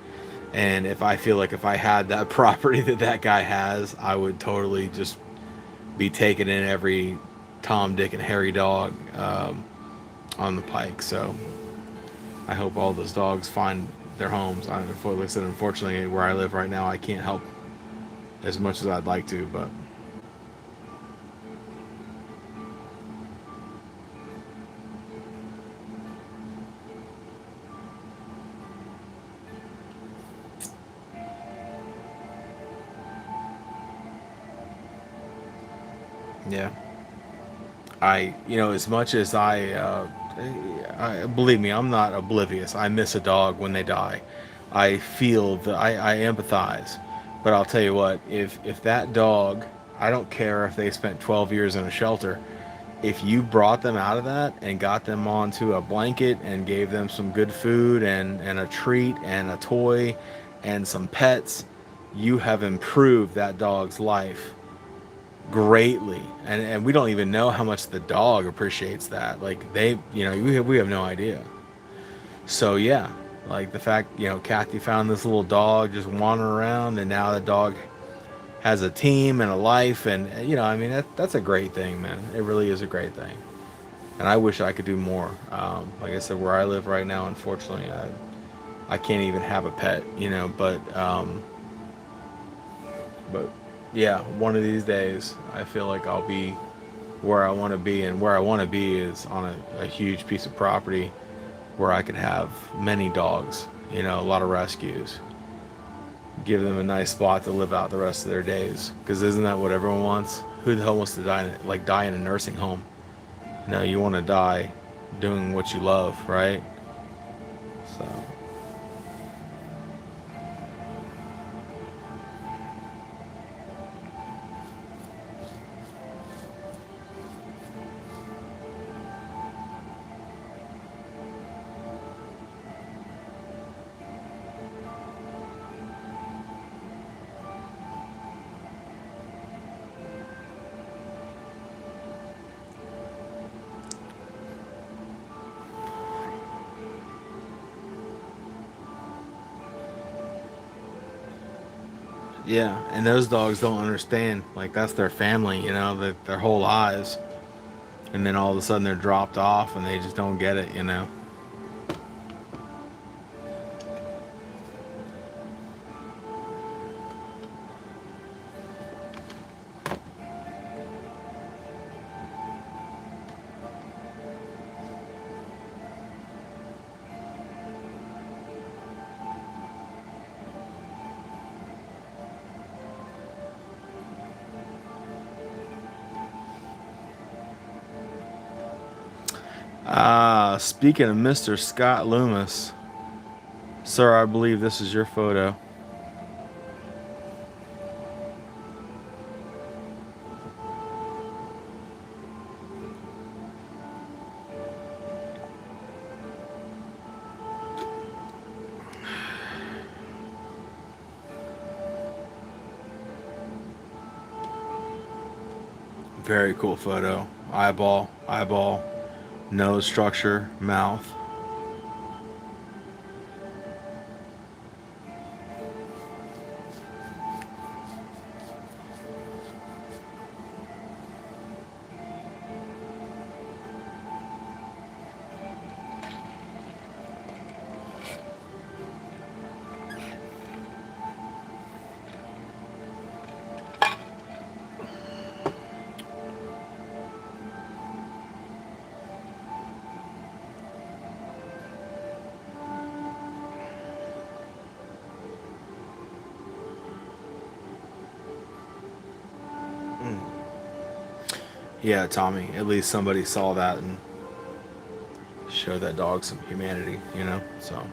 And if I feel like if I had that property that guy has, I would totally just be taking in every Tom, Dick, and Harry dog on the pike. So I hope all those dogs find their homes. Like I said, unfortunately, where I live right now, I can't help as much as I'd like to, but yeah. As much as I believe me, I'm not oblivious. I miss a dog when they die. I feel that I empathize. But I'll tell you what, if that dog, I don't care if they spent 12 years in a shelter, if you brought them out of that and got them onto a blanket and gave them some good food and a treat and a toy and some pets, you have improved that dog's life greatly. And we don't even know how much the dog appreciates that. Like we have no idea. So yeah, like the fact, Kathy found this little dog just wandering around, and now the dog has a team and a life, and I mean, that's a great thing, man. It really is a great thing. And I wish I could do more. Like I said, where I live right now, unfortunately, I can't even have a pet, but yeah, one of these days, I feel like I'll be where I want to be, and where I want to be is on a huge piece of property where I could have many dogs, a lot of rescues, give them a nice spot to live out the rest of their days. Because isn't that what everyone wants? Who the hell wants to die in a nursing home? No, you want to die doing what you love, right? So. Yeah, and those dogs don't understand. Like, that's their family, that their whole lives. And then all of a sudden they're dropped off and they just don't get it. Speaking of Mr. Scott Loomis, sir, I believe this is your photo. Very cool photo. Eyeball, nose structure, mouth. Yeah, Tommy, at least somebody saw that and showed that dog some humanity, you know? So.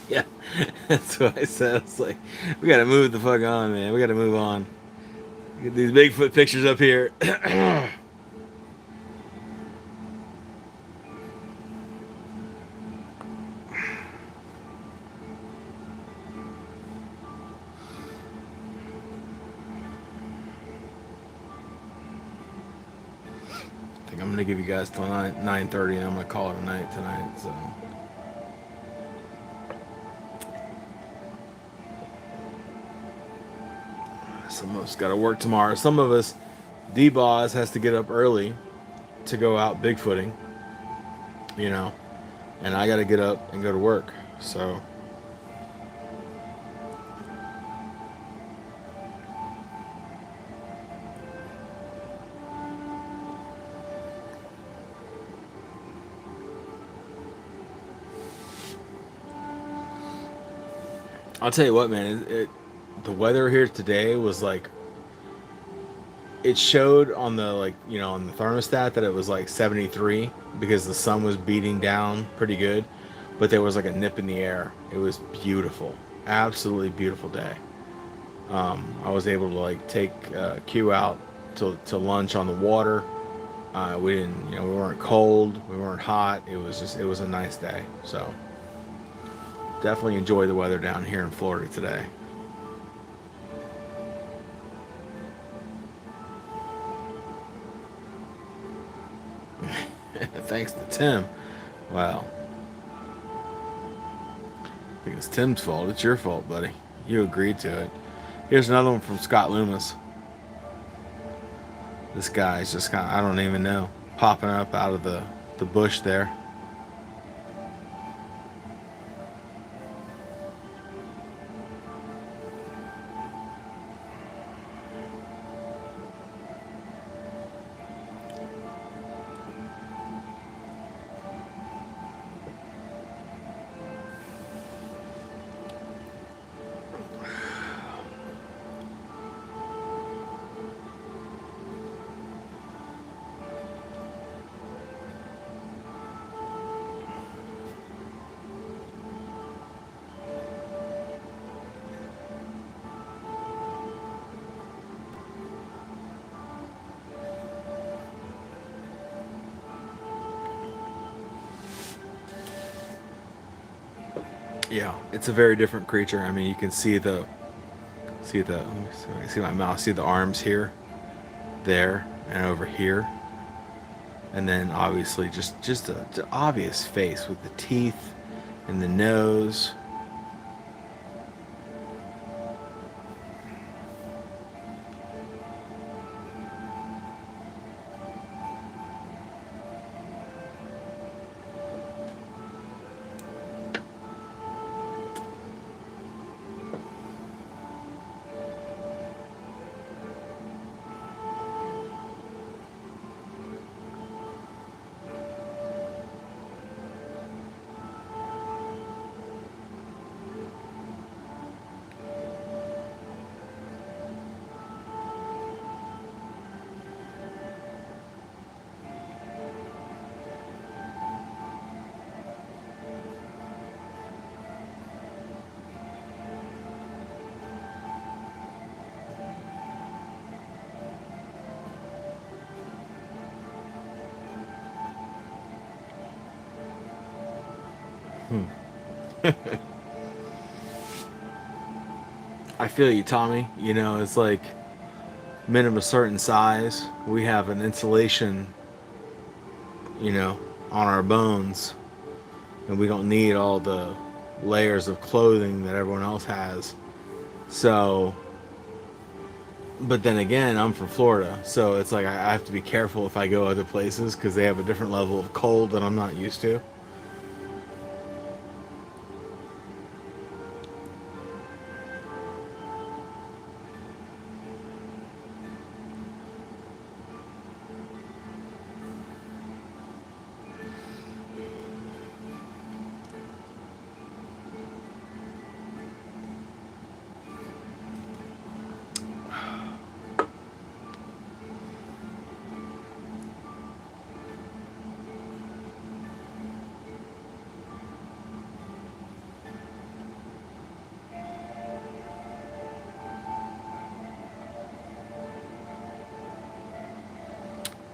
Yeah, that's what I said. It's like, we gotta move the fuck on, man. We gotta move on. Get these Bigfoot pictures up here. I think I'm gonna give you guys till 9:30, and I'm gonna call it a night tonight. So. Some of us got to work tomorrow. Some of us, D-Boz has to get up early to go out Bigfooting, you know, and I got to get up and go to work. So, I'll tell you what, man, the weather here today was like, it showed on the, like, you know, on the thermostat that it was like 73 because the sun was beating down pretty good, but there was like a nip in the air. It was beautiful, absolutely beautiful day. I was able to like take Q out to lunch on the water. We didn't, you know, we weren't cold, we weren't hot. It was a nice day. So definitely enjoy the weather down here in Florida today. Thanks to Tim. Wow. I think it's Tim's fault. It's your fault, buddy. You agreed to it. Here's another one from Scott Loomis. This guy's just kind of, I don't even know, popping up out of the bush there. Yeah, it's a very different creature. I mean, you can see my mouse, see the arms here, there, and over here, and then obviously just a obvious face with the teeth and the nose. I feel you, Tommy. You know, it's like men of a certain size, we have an insulation, you know, on our bones, and we don't need all the layers of clothing that everyone else has. So, but then again, I'm from Florida, so it's like I have to be careful if I go other places because they have a different level of cold that I'm not used to.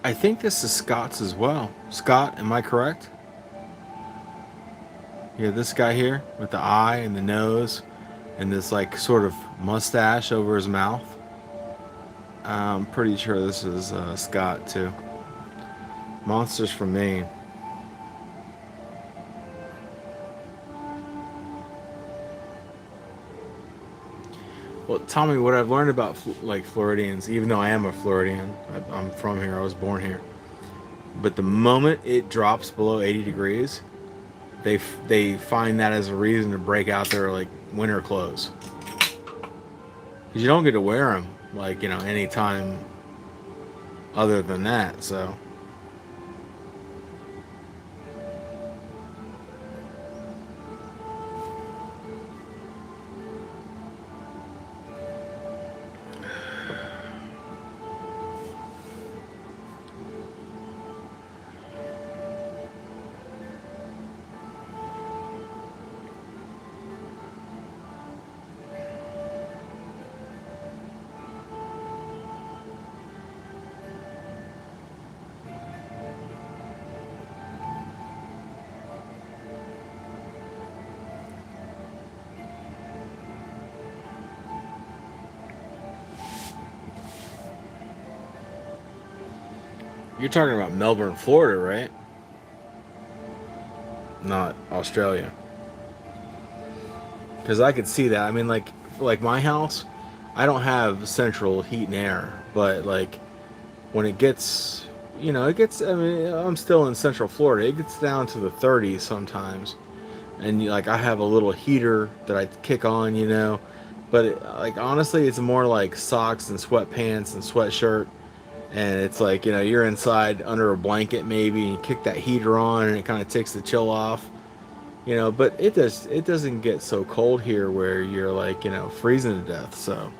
I think this is Scott's as well. Scott, am I correct? Yeah, this guy here with the eye and the nose and this like sort of mustache over his mouth. I'm pretty sure this is Scott too. Monsters from Maine. Well, Tommy, what I've learned about like Floridians, even though I am a Floridian, I'm from here, I was born here. But the moment it drops below 80 degrees, they find that as a reason to break out their like winter clothes. Because you don't get to wear them like any time other than that. So you're talking about Melbourne, Florida, right? Not Australia. Because I could see that. I mean, like my house, I don't have central heat and air, but like when it gets, it gets. I mean, I'm still in Central Florida. It gets down to the 30s sometimes, and like I have a little heater that I kick on, But like honestly, it's more like socks and sweatpants and sweatshirt, and it's like you're inside under a blanket maybe, and you kick that heater on, and it kind of takes the chill off. But it doesn't get so cold here where you're like freezing to death. So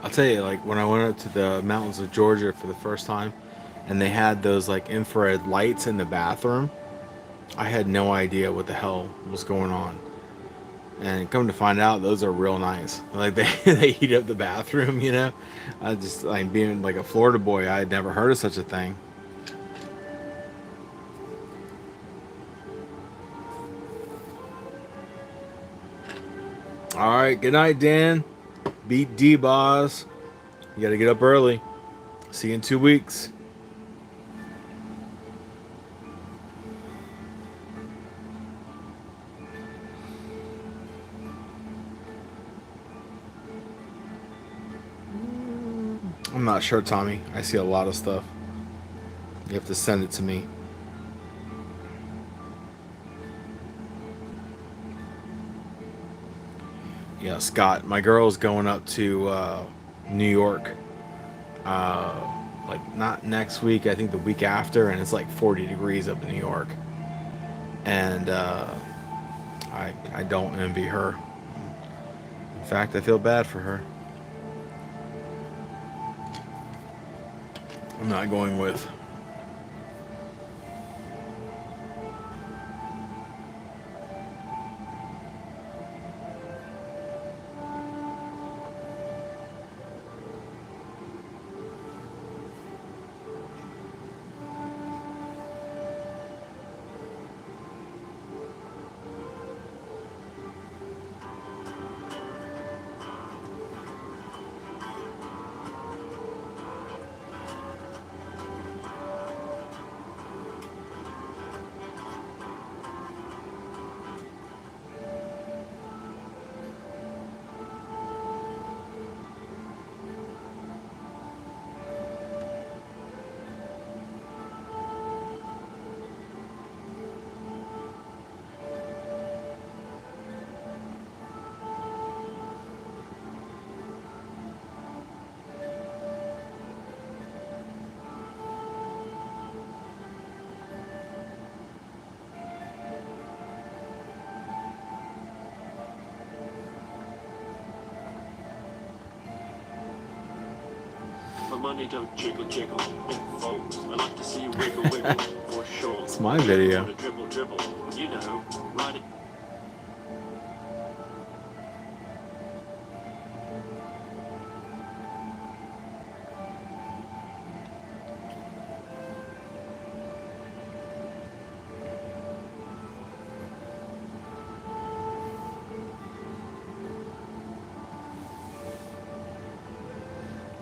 I'll tell you, like when I went up to the mountains of Georgia for the first time, and they had those like infrared lights in the bathroom, I had no idea what the hell was going on. And come to find out, those are real nice. Like they they heat up the bathroom. I just like being like a Florida boy, I had never heard of such a thing. All right. Good night, Dan. Beat D-Boz. You got to get up early. See you in 2 weeks. I'm not sure, Tommy. I see a lot of stuff. You have to send it to me. Yeah, Scott. My girl's going up to New York. Uh, like not next week. I think the week after, and it's like 40 degrees up in New York. And I don't envy her. In fact, I feel bad for her. I'm not going with. Money don't jiggle jiggle. Oh, folks, I like to see you wiggle wiggle for sure. It's my video. Dribble dribble, you know, right.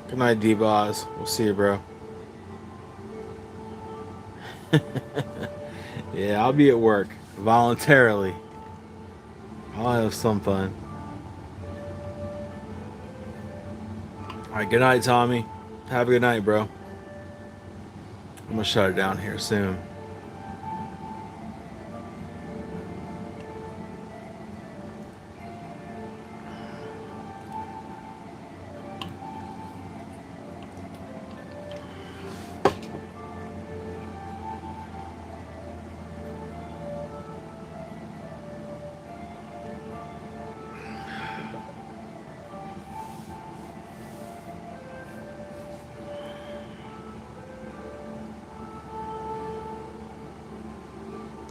Good night, D-Boz. We'll see you, bro. Yeah, I'll be at work voluntarily. I'll have some fun. All right, good night, Tommy. Have a good night, bro. I'm gonna shut it down here soon.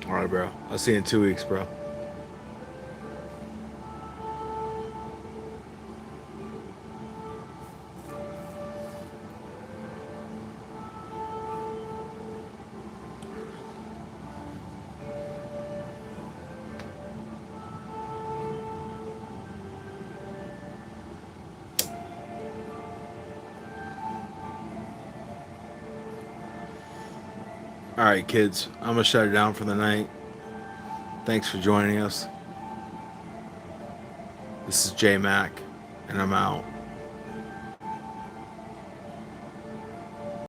All right, bro. I'll see you in 2 weeks, bro. All right, kids. I'm gonna shut it down for the night. Thanks for joining us. This is J Mac, and I'm out.